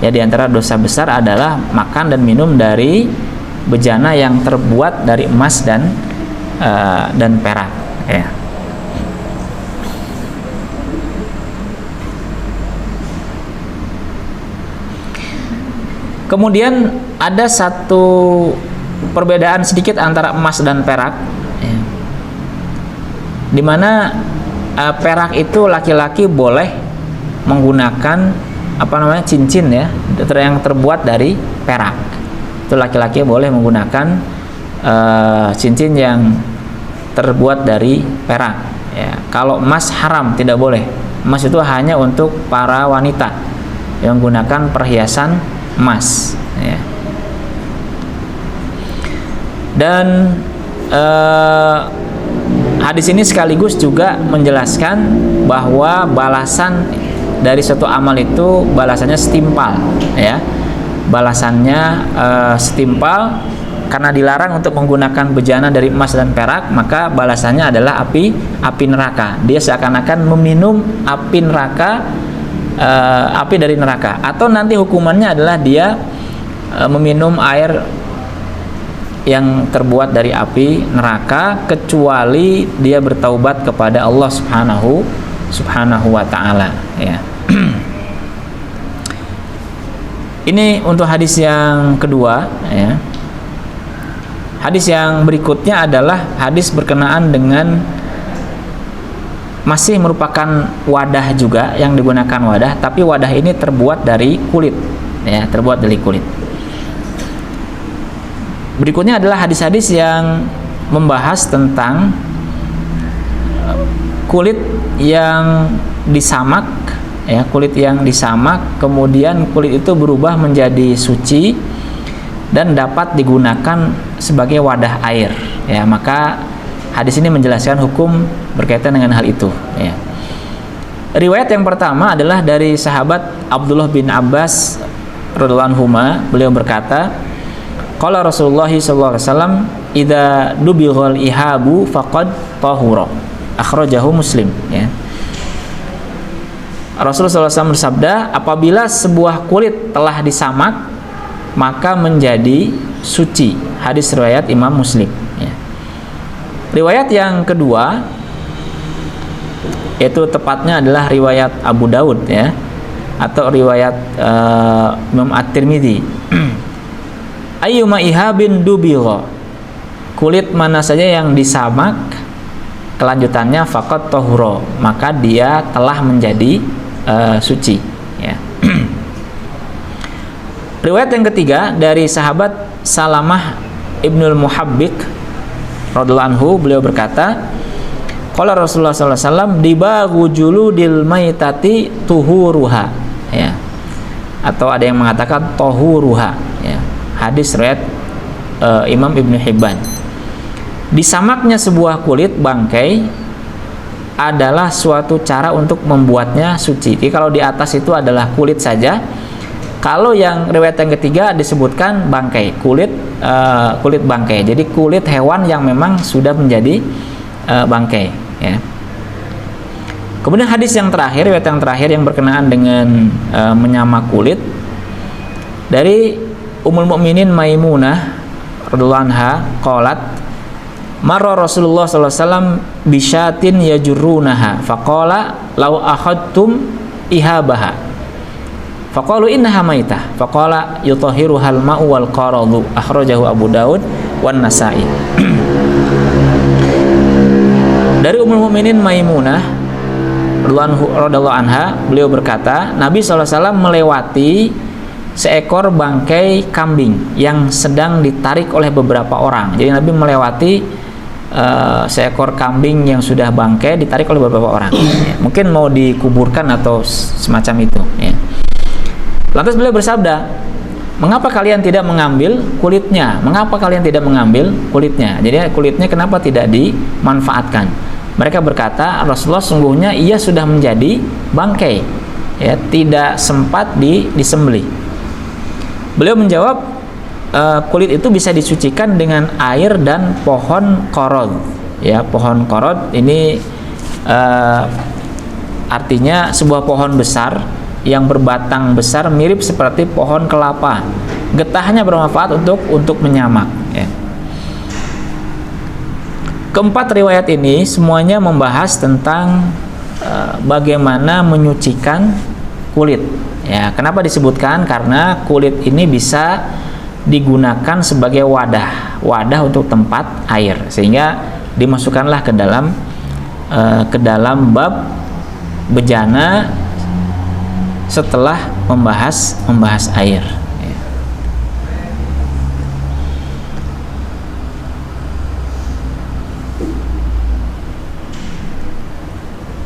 Ya, di antara dosa besar adalah makan dan minum dari bejana yang terbuat dari emas dan perak, ya. Kemudian ada satu perbedaan sedikit antara emas dan perak, ya, di mana perak itu laki-laki boleh menggunakan cincin, ya, yang terbuat dari perak. Itu laki-laki boleh menggunakan cincin yang terbuat dari perak, ya. Kalau emas haram, tidak boleh. Emas itu hanya untuk para wanita yang menggunakan perhiasan emas, ya. Dan hadis ini sekaligus juga menjelaskan bahwa balasan dari suatu amal itu balasannya setimpal, ya. Balasannya setimpal, karena dilarang untuk menggunakan bejana dari emas dan perak, maka balasannya adalah api neraka. Dia seakan-akan meminum api neraka, api dari neraka. Atau nanti hukumannya adalah dia meminum air yang terbuat dari api neraka, kecuali dia bertaubat kepada Allah Subhanahu wa ta'ala, ya. Ini untuk hadis yang kedua, ya. Hadis yang berikutnya adalah hadis berkenaan dengan masih merupakan wadah juga, yang digunakan wadah, tapi wadah ini terbuat dari kulit, ya, terbuat dari kulit. Berikutnya adalah hadis-hadis yang membahas tentang kulit yang disamak, ya, kulit yang disamak, kemudian kulit itu berubah menjadi suci dan dapat digunakan sebagai wadah air, ya. Maka hadis ini menjelaskan hukum berkaitan dengan hal itu, ya. Riwayat yang pertama adalah dari sahabat Abdullah bin Abbas radhiyallahu anhuma. Beliau berkata, qala Rasulullah sallallahu alaihi wasallam, idza dubighal ihabu faqad tahura. Akhrajahu Muslim, ya. Rasulullah SAW bersabda, apabila sebuah kulit telah disamak, maka menjadi suci. Hadis riwayat Imam Muslim, ya. Riwayat yang kedua, yaitu tepatnya adalah riwayat Abu Daud, ya, atau riwayat Imam At-Tirmidzi. Ayyuma ihabin dubigha, kulit mana saja yang disamak, kelanjutannya faqat tahura, maka dia telah menjadi suci, ya. Riwayat yang ketiga dari sahabat Salamah Ibnul Muhabbik radhiyallahu anhu, beliau berkata, qala Rasulullah sallallahu alaihi wasallam, dibagu juludil maitati tuhuruha, ya. Atau ada yang mengatakan tahuruha, ya. Hadis riwayat Imam Ibnu Hibban. Disamaknya sebuah kulit bangkai adalah suatu cara untuk membuatnya suci. Jadi kalau di atas itu adalah kulit saja. Kalau yang riwayat yang ketiga disebutkan bangkai, kulit bangkai. Jadi kulit hewan yang memang sudah menjadi bangkai, ya. Kemudian hadis yang terakhir, riwayat yang terakhir yang berkenaan dengan menyamak kulit, dari Ummul Mukminin Maimunah radhiyallahu anha qalat, marra Rasulullah sallallahu alaihi wasallam bisyatin yajurrunaha faqala law akhadtum ihabaha faqalu innaha maitah faqala yutahhiruhal ma'u wal qaradu akhrajahu Abu Daud wan Nasa'i. Dari Ummul Mukminin Maimunah radhiyallahu anha, beliau berkata, Nabi SAW melewati seekor bangkai kambing yang sedang ditarik oleh beberapa orang. Jadi Nabi melewati seekor kambing yang sudah bangkai ditarik oleh beberapa orang. Mungkin mau dikuburkan atau semacam itu. Lantas beliau bersabda, mengapa kalian tidak mengambil kulitnya? Mengapa kalian tidak mengambil kulitnya? Jadi kulitnya kenapa tidak dimanfaatkan? Mereka berkata, Rasulullah sungguhnya ia sudah menjadi bangkai, ya, tidak sempat disembelih. Beliau menjawab, kulit itu bisa disucikan dengan air dan pohon korod. Ya, pohon korod ini artinya sebuah pohon besar yang berbatang besar mirip seperti pohon kelapa. Getahnya bermanfaat untuk menyamak. Ya. Keempat riwayat ini semuanya membahas tentang bagaimana menyucikan kulit. Ya, kenapa disebutkan? Karena kulit ini bisa digunakan sebagai wadah untuk tempat air, sehingga dimasukkanlah ke dalam bab bejana setelah membahas air.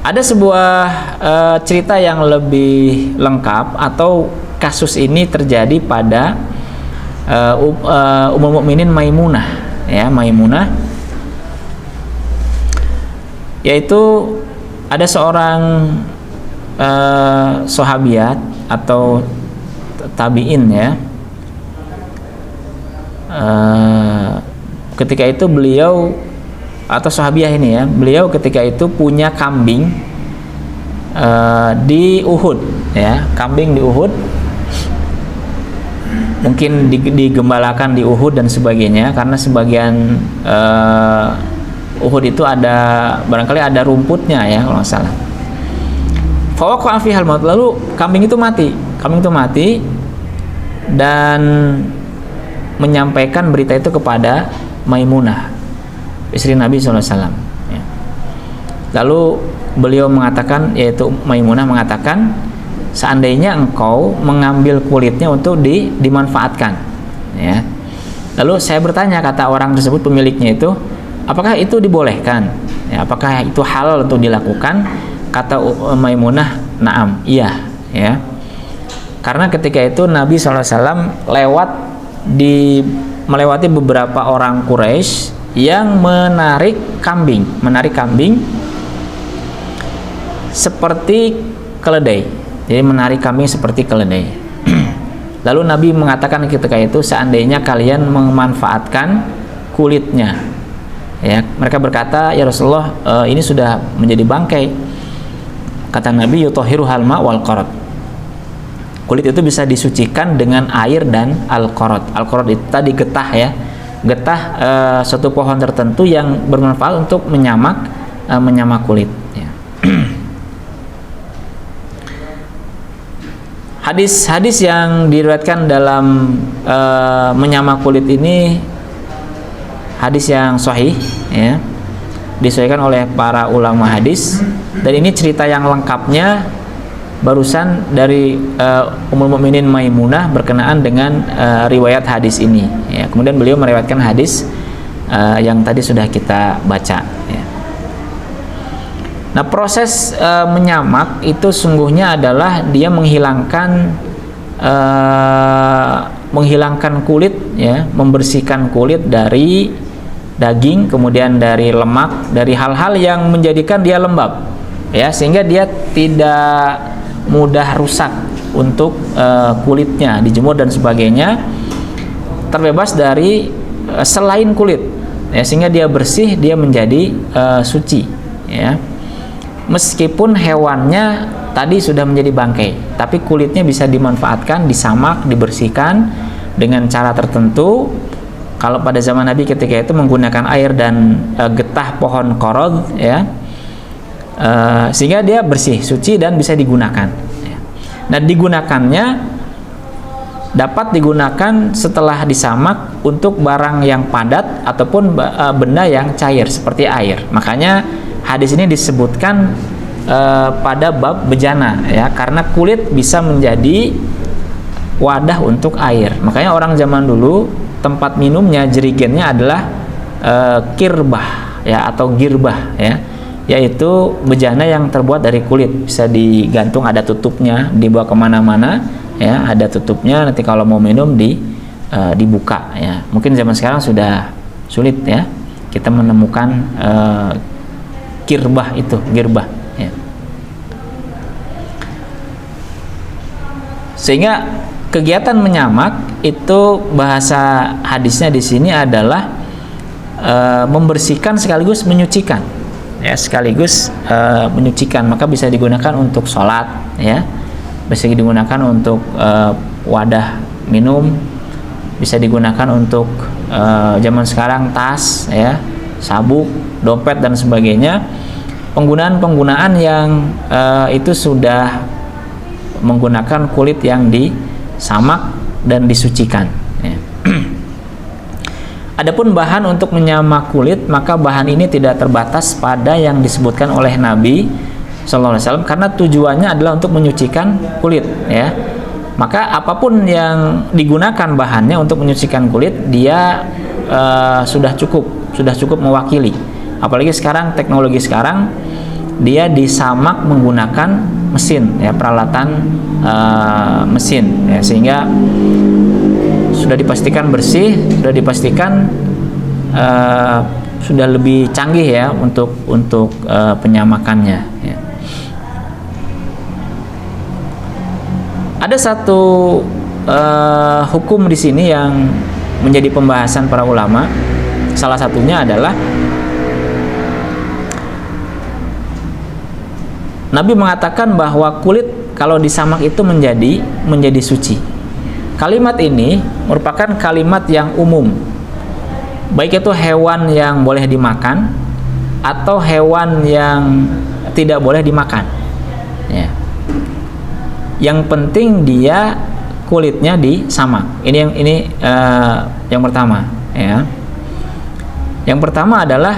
Ada sebuah cerita yang lebih lengkap, atau kasus ini terjadi pada Ummul Mukminin Maimunah, ya, Maimunah, yaitu ada seorang sahabiat atau tabi'in, ya. Ketika itu beliau atau sahabiah ini, ya, beliau ketika itu punya kambing di Uhud, ya, kambing di Uhud, mungkin digembalakan di Uhud dan sebagainya, karena sebagian Uhud itu barangkali ada rumputnya, ya, kalau nggak salah. Fawaqa'a fihal maut, lalu kambing itu mati dan menyampaikan berita itu kepada Maimunah, istri Nabi SAW. Ya. Lalu beliau mengatakan, yaitu Maimunah mengatakan, seandainya engkau mengambil kulitnya untuk dimanfaatkan, ya. Lalu saya bertanya, kata orang tersebut, pemiliknya itu, apakah itu dibolehkan? Ya, apakah itu halal untuk dilakukan? Kata Maimunah, na'am, iya, ya. Karena ketika itu Nabi SAW melewati beberapa orang Quraisy yang menarik kambing seperti keledai. Jadi menarik kambing seperti keledai. Lalu Nabi mengatakan ketika itu, seandainya kalian memanfaatkan kulitnya, ya, mereka berkata, ya Rasulullah, ini sudah menjadi bangkai. Kata Nabi, yutahhiruhal ma' wal qarad. Kulit itu bisa disucikan dengan air dan al-qarad. Al-qarad itu tadi getah, ya. Getah suatu pohon tertentu yang bermanfaat untuk menyamak kulit, ya. Hadis-hadis yang diriwayatkan dalam menyamak kulit ini hadis yang sahih, ya, disesuaikan oleh para ulama hadis, dan ini cerita yang lengkapnya barusan dari Ummul Mukminin Maimunah berkenaan dengan riwayat hadis ini, ya. Kemudian beliau meriwayatkan hadis yang tadi sudah kita baca, ya. Nah, proses menyamak itu sungguhnya adalah dia menghilangkan kulit, ya, membersihkan kulit dari daging, kemudian dari lemak, dari hal-hal yang menjadikan dia lembab, ya, sehingga dia tidak mudah rusak untuk kulitnya, dijemur dan sebagainya, terbebas dari selain kulit, ya, sehingga dia bersih, dia menjadi suci, ya. Meskipun hewannya tadi sudah menjadi bangkai, tapi kulitnya bisa dimanfaatkan, disamak, dibersihkan dengan cara tertentu. Kalau pada zaman Nabi ketika itu menggunakan air dan getah pohon korod, ya, sehingga dia bersih, suci dan bisa digunakan. Ya. Nah, digunakannya dapat digunakan setelah disamak untuk barang yang padat ataupun benda yang cair seperti air. Makanya hadis ini disebutkan pada bab bejana, ya, karena kulit bisa menjadi wadah untuk air. Makanya orang zaman dulu tempat minumnya, jerigennya adalah kirbah, ya, atau girbah, ya, yaitu bejana yang terbuat dari kulit, bisa digantung, ada tutupnya, dibawa kemana-mana, ya, ada tutupnya, nanti kalau mau minum dibuka, ya. Mungkin zaman sekarang sudah sulit, ya, kita menemukan kirbah itu, girbah, ya. Sehingga kegiatan menyamak itu bahasa hadisnya di sini adalah membersihkan sekaligus menyucikan, ya, sekaligus menyucikan. Maka bisa digunakan untuk sholat, ya, bisa digunakan untuk wadah minum, bisa digunakan untuk zaman sekarang tas, ya, sabuk, dompet dan sebagainya. Penggunaan yang itu sudah menggunakan kulit yang disamak dan disucikan, ya. Adapun bahan untuk menyamak kulit, maka bahan ini tidak terbatas pada yang disebutkan oleh Nabi Sallallahu Alaihi Wasallam, karena tujuannya adalah untuk menyucikan kulit, ya. Maka apapun yang digunakan bahannya untuk menyucikan kulit, dia sudah cukup mewakili. Apalagi sekarang, teknologi sekarang, dia disamak menggunakan mesin, ya, peralatan mesin, ya, sehingga sudah dipastikan bersih, sudah dipastikan sudah lebih canggih, ya, untuk penyamakannya, ya. Ada satu hukum di sini yang menjadi pembahasan para ulama. Salah satunya adalah Nabi mengatakan bahwa kulit kalau disamak itu menjadi suci. Kalimat ini merupakan kalimat yang umum, baik itu hewan yang boleh dimakan atau hewan yang tidak boleh dimakan, ya. Yang penting dia kulitnya disamak. Ini yang pertama, ya. Yang pertama adalah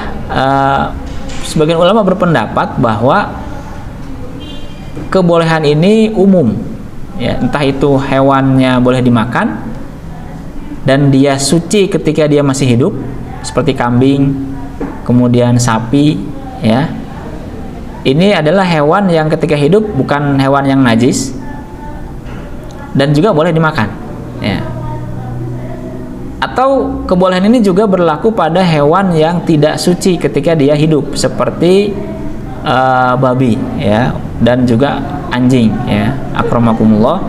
sebagian ulama berpendapat bahwa kebolehan ini umum, ya, entah itu hewannya boleh dimakan dan dia suci ketika dia masih hidup, seperti kambing, kemudian sapi, ya. Ini adalah hewan yang ketika hidup bukan hewan yang najis dan juga boleh dimakan, ya. Atau kebolehan ini juga berlaku pada hewan yang tidak suci ketika dia hidup, seperti babi, ya, dan juga anjing, ya, akramakumullah.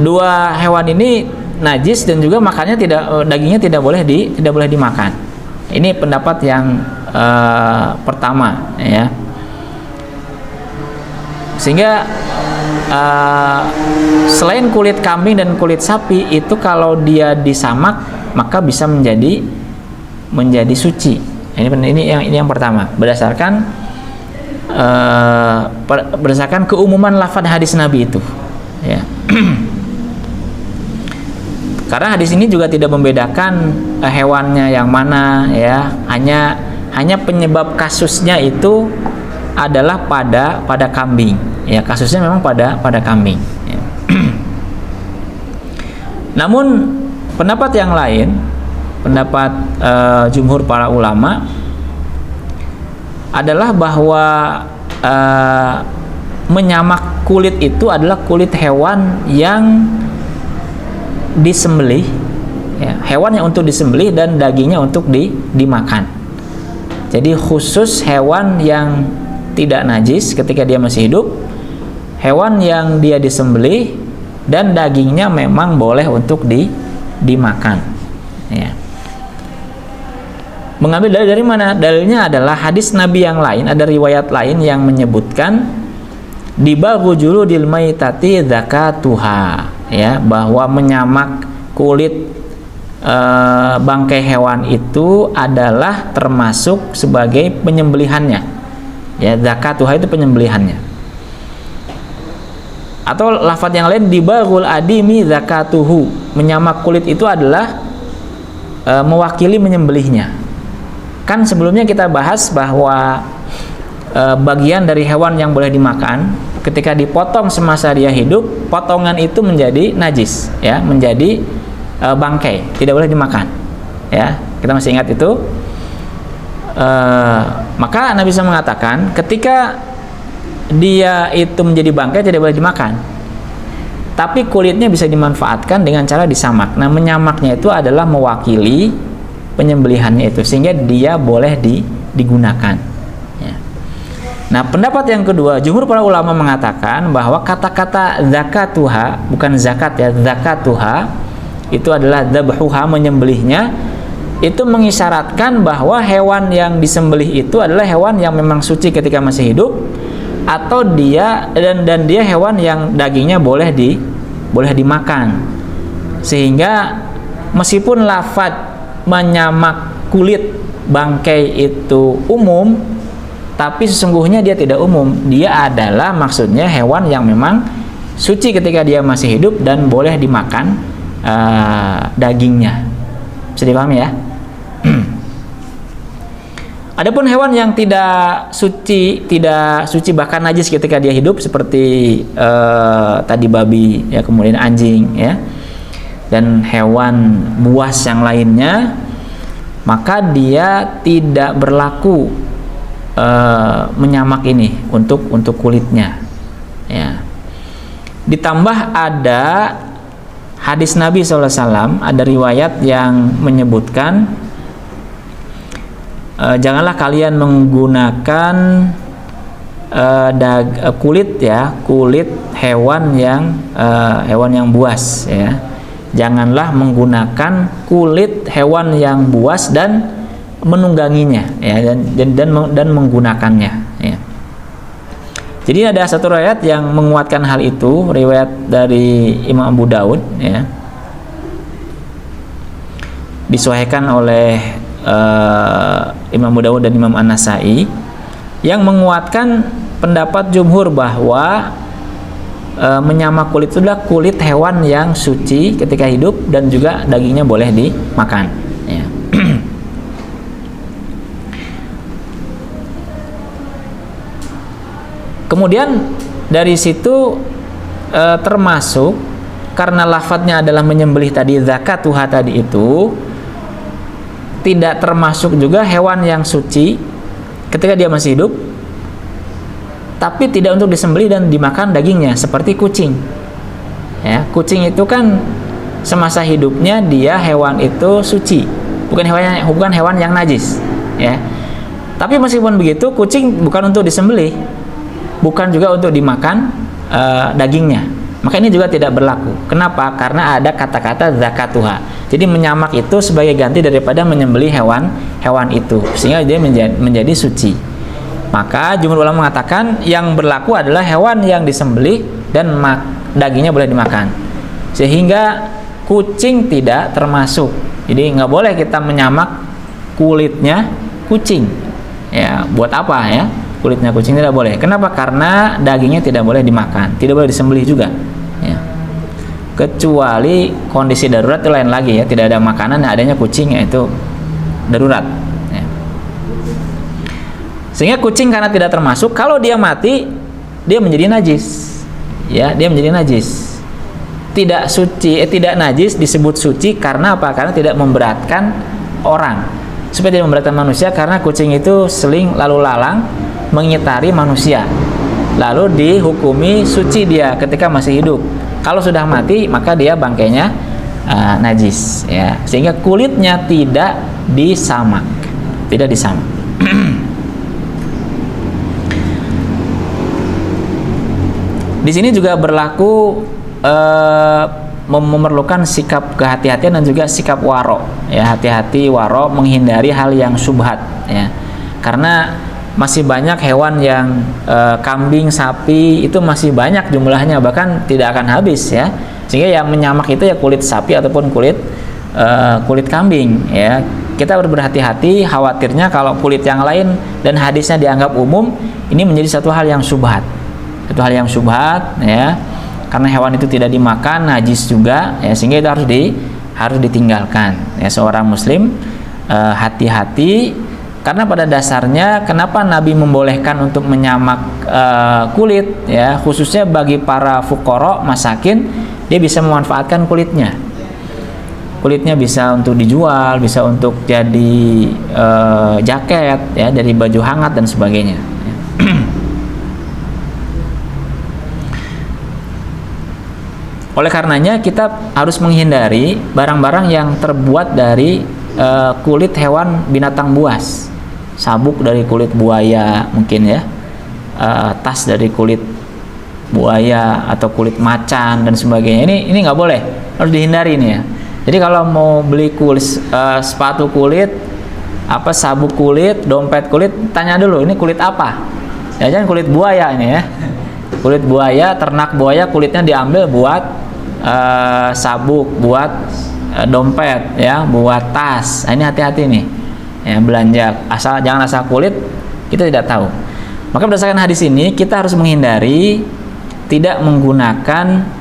Dua hewan ini najis dan juga makannya dagingnya tidak boleh dimakan. Ini pendapat yang pertama, ya. Sehingga selain kulit kambing dan kulit sapi itu kalau dia disamak maka bisa menjadi suci. Ini yang pertama, berdasarkan keumuman lafaz hadis Nabi itu, ya. Karena hadis ini juga tidak membedakan hewannya yang mana, ya. Hanya penyebab kasusnya itu adalah pada kambing, ya. Kasusnya memang pada kambing, ya. Namun pendapat yang lain, pendapat jumhur para ulama adalah bahwa menyamak kulit itu adalah kulit hewan yang disembelih, ya, hewan yang untuk disembelih dan dagingnya untuk dimakan. Jadi khusus hewan yang tidak najis ketika dia masih hidup, hewan yang dia disembelih dan dagingnya memang boleh untuk dimakan, ya. Mengambil dalil dari mana? Dalilnya adalah hadis Nabi yang lain, ada riwayat lain yang menyebutkan dibaghu juludil maitati zakatuha, ya, bahwa menyamak kulit bangkai hewan itu adalah termasuk sebagai penyembelihannya. Ya, zakatuha itu penyembelihannya. Atau lafadz yang lain, dibaghul adimi zakatuhu, menyamak kulit itu adalah mewakili menyembelihnya. Kan sebelumnya kita bahas bahwa bagian dari hewan yang boleh dimakan ketika dipotong semasa dia hidup, potongan itu menjadi najis, ya, menjadi bangkai, tidak boleh dimakan, ya. Kita masih ingat itu. Maka Nabi SAW mengatakan ketika dia itu menjadi bangkai tidak boleh dimakan, tapi kulitnya bisa dimanfaatkan dengan cara disamak. Nah, menyamaknya itu adalah mewakili penyembelihannya itu, sehingga dia boleh digunakan, ya. Nah, pendapat yang kedua, jumhur para ulama mengatakan bahwa kata-kata zakatuha, bukan zakat ya, zakatuha itu adalah dzabhuha, menyembelihnya, itu mengisyaratkan bahwa hewan yang disembelih itu adalah hewan yang memang suci ketika masih hidup, atau dia dan dia hewan yang dagingnya boleh dimakan. Sehingga meskipun lafadz menyamak kulit bangkai itu umum, tapi sesungguhnya dia tidak umum. Dia adalah maksudnya hewan yang memang suci ketika dia masih hidup dan boleh dimakan dagingnya. Bisa dipahami ya? Adapun hewan yang tidak suci bahkan najis ketika dia hidup, seperti tadi babi, ya, kemudian anjing, ya, dan hewan buas yang lainnya, maka dia tidak berlaku menyamak ini untuk kulitnya, ya. Ditambah ada hadis Nabi SAW, ada riwayat yang menyebutkan janganlah kalian menggunakan kulit, ya, kulit hewan yang buas, ya. Janganlah menggunakan kulit hewan yang buas dan menungganginya, ya, dan menggunakannya, ya. Jadi ada satu riwayat yang menguatkan hal itu, riwayat dari Imam Abu Daud, ya, disahihkan oleh Imam Abu Dawud dan Imam An-Nasai, yang menguatkan pendapat jumhur bahwa menyamak kulit itu adalah kulit hewan yang suci ketika hidup dan juga dagingnya boleh dimakan, ya. Kemudian dari situ termasuk karena lafadznya adalah menyembelih tadi, zakatuha tadi itu tidak termasuk juga hewan yang suci ketika dia masih hidup, tapi tidak untuk disembelih dan dimakan dagingnya, seperti kucing, ya. Kucing itu kan semasa hidupnya dia hewan itu suci, bukan hewan yang najis, ya. Tapi meskipun begitu, kucing bukan untuk disembelih, bukan juga untuk dimakan dagingnya, maka ini juga tidak berlaku. Kenapa? Karena ada kata-kata zakatuha. Jadi menyamak itu sebagai ganti daripada menyembelih hewan itu, sehingga dia menjadi suci. Maka jumhur ulama mengatakan yang berlaku adalah hewan yang disembelih dan dagingnya boleh dimakan, sehingga kucing tidak termasuk. Jadi nggak boleh kita menyamak kulitnya kucing, ya. Buat apa, ya? Kulitnya kucing tidak boleh. Kenapa? Karena dagingnya tidak boleh dimakan, tidak boleh disembelih juga, ya. Kecuali kondisi darurat itu lain lagi, ya. Tidak ada makanan, adanya kucing, yaitu darurat, ya. Sehingga kucing karena tidak termasuk, kalau dia mati dia menjadi najis, ya, dia menjadi najis. Tidak suci, tidak najis disebut suci karena apa? Karena tidak memberatkan orang, supaya tidak memberatkan manusia, karena kucing itu seling lalu lalang mengitari manusia, lalu dihukumi suci dia ketika masih hidup. Kalau sudah mati maka dia bangkainya najis, ya. Sehingga kulitnya tidak disamak, tidak disamak. Di sini juga berlaku memerlukan sikap kehati-hatian dan juga sikap waro, ya. Hati-hati, waro, menghindari hal yang syubhat, ya. Karena masih banyak hewan yang kambing, sapi itu masih banyak jumlahnya, bahkan tidak akan habis, ya. Sehingga yang menyamak itu ya kulit sapi ataupun kulit kulit kambing, ya. Kita harus berhati-hati, khawatirnya kalau kulit yang lain dan hadisnya dianggap umum, ini menjadi satu hal yang syubhat. Satu hal yang syubhat, ya. Karena hewan itu tidak dimakan, najis juga, ya, sehingga itu harus ditinggalkan. Ya, seorang muslim hati-hati, karena pada dasarnya kenapa Nabi membolehkan untuk menyamak kulit, ya, khususnya bagi para fuqara, masakin, dia bisa memanfaatkan kulitnya. Kulitnya bisa untuk dijual, bisa untuk jadi jaket, ya, dari baju hangat dan sebagainya. Oleh karenanya kita harus menghindari barang-barang yang terbuat dari kulit hewan binatang buas. Sabuk dari kulit buaya mungkin, ya, tas dari kulit buaya atau kulit macan dan sebagainya. Ini nggak boleh, harus dihindari ini, ya. Jadi kalau mau beli sepatu kulit, sabuk kulit, dompet kulit, tanya dulu ini kulit apa. Ya, jangan kulit buaya ini, ya. Kulit buaya, ternak buaya, kulitnya diambil buat sabuk, buat dompet, ya, buat tas. Nah, ini hati-hati nih, ya, belanja jangan asal kulit, kita tidak tahu. Maka berdasarkan hadis ini kita harus menghindari tidak menggunakan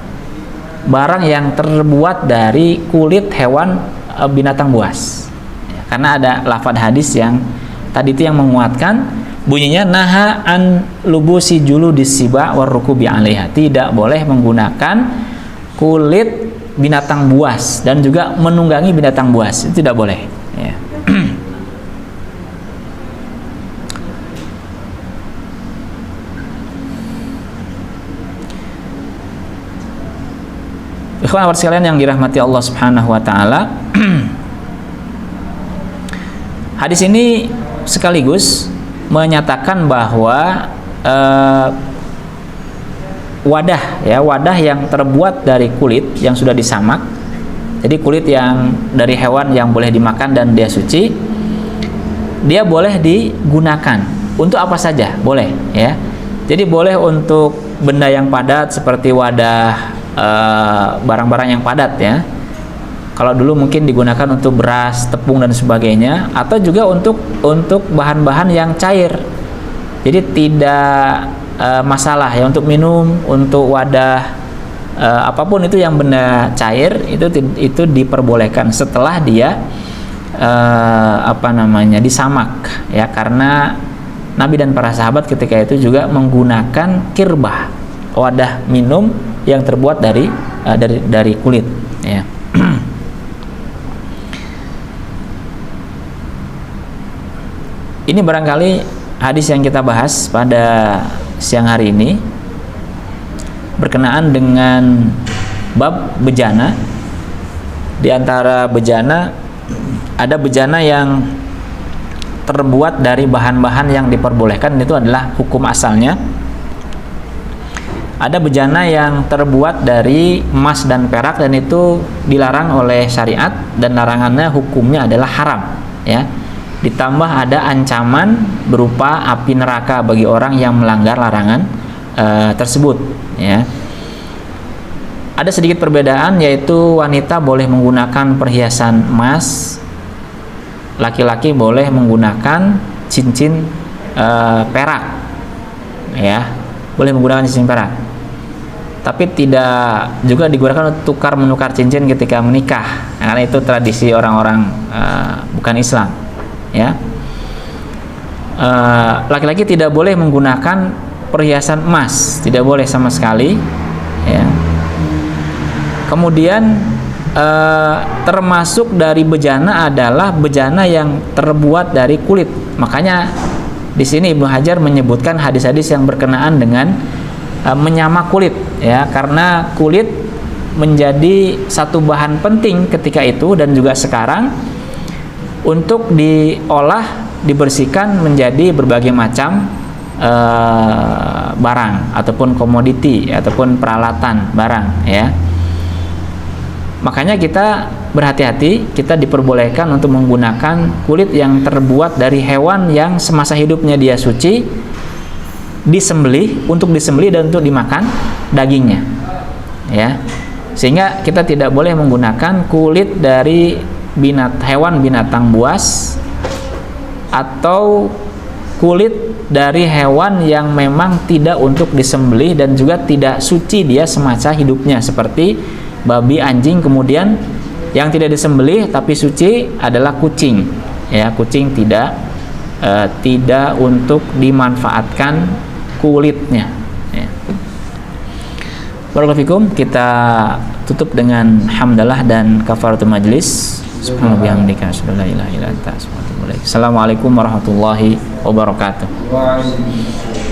barang yang terbuat dari kulit hewan binatang buas, ya, karena ada lafadz hadis yang tadi itu yang menguatkan, bunyinya naha an lubusi juludis siba warrukubi 'alaiha, tidak boleh menggunakan kulit binatang buas dan juga menunggangi binatang buas, itu tidak boleh, ya. Ikhwan sekalian yang dirahmati Allah Subhanahu wa taala. Hadis ini sekaligus menyatakan bahwa wadah yang terbuat dari kulit yang sudah disamak. Jadi kulit yang dari hewan yang boleh dimakan dan dia suci, dia boleh digunakan untuk apa saja, boleh, ya. Jadi boleh untuk benda yang padat seperti wadah, barang-barang yang padat, ya. Kalau dulu mungkin digunakan untuk beras, tepung dan sebagainya, atau juga untuk bahan-bahan yang cair. Jadi tidak masalah, ya, untuk minum, untuk wadah, apapun itu yang benda cair itu diperbolehkan setelah dia disamak, ya, karena Nabi dan para sahabat ketika itu juga menggunakan kirbah, wadah minum yang terbuat dari kulit, ya. Ini barangkali hadis yang kita bahas pada siang hari ini berkenaan dengan bab bejana. Di antara bejana ada bejana yang terbuat dari bahan-bahan yang diperbolehkan, itu adalah hukum asalnya. Ada bejana yang terbuat dari emas dan perak dan itu dilarang oleh syariat dan larangannya hukumnya adalah haram, ya. Ditambah ada ancaman berupa api neraka bagi orang yang melanggar larangan tersebut, ya. Ada sedikit perbedaan, yaitu wanita boleh menggunakan perhiasan emas, laki-laki boleh menggunakan cincin perak, ya, boleh menggunakan cincin perak. Tapi tidak juga digunakan untuk tukar menukar cincin ketika menikah, karena itu tradisi orang-orang bukan Islam, ya. Laki-laki tidak boleh menggunakan perhiasan emas, tidak boleh sama sekali, ya. Kemudian termasuk dari bejana adalah bejana yang terbuat dari kulit. Makanya di sini Ibnu Hajar menyebutkan hadis-hadis yang berkenaan dengan menyamak kulit, ya, karena kulit menjadi satu bahan penting ketika itu dan juga sekarang untuk diolah, dibersihkan menjadi berbagai macam barang ataupun komoditi ataupun peralatan barang, ya. Makanya kita berhati-hati, kita diperbolehkan untuk menggunakan kulit yang terbuat dari hewan yang semasa hidupnya dia suci, untuk disembelih dan untuk dimakan dagingnya, ya. Sehingga kita tidak boleh menggunakan kulit dari hewan binatang buas atau kulit dari hewan yang memang tidak untuk disembelih dan juga tidak suci dia semasa hidupnya, seperti babi, anjing. Kemudian yang tidak disembelih tapi suci adalah kucing. Ya, kucing tidak untuk dimanfaatkan kulitnya. Ya. Barakallahu fikum. Kita tutup dengan hamdalah dan kafaratul majlis. Subhanallah bihamdika asyhadu an la ilaha illa anta astaghfiruka wa atubu ilaik. Assalamualaikum warahmatullahi wabarakatuh. Waalaikumsalam.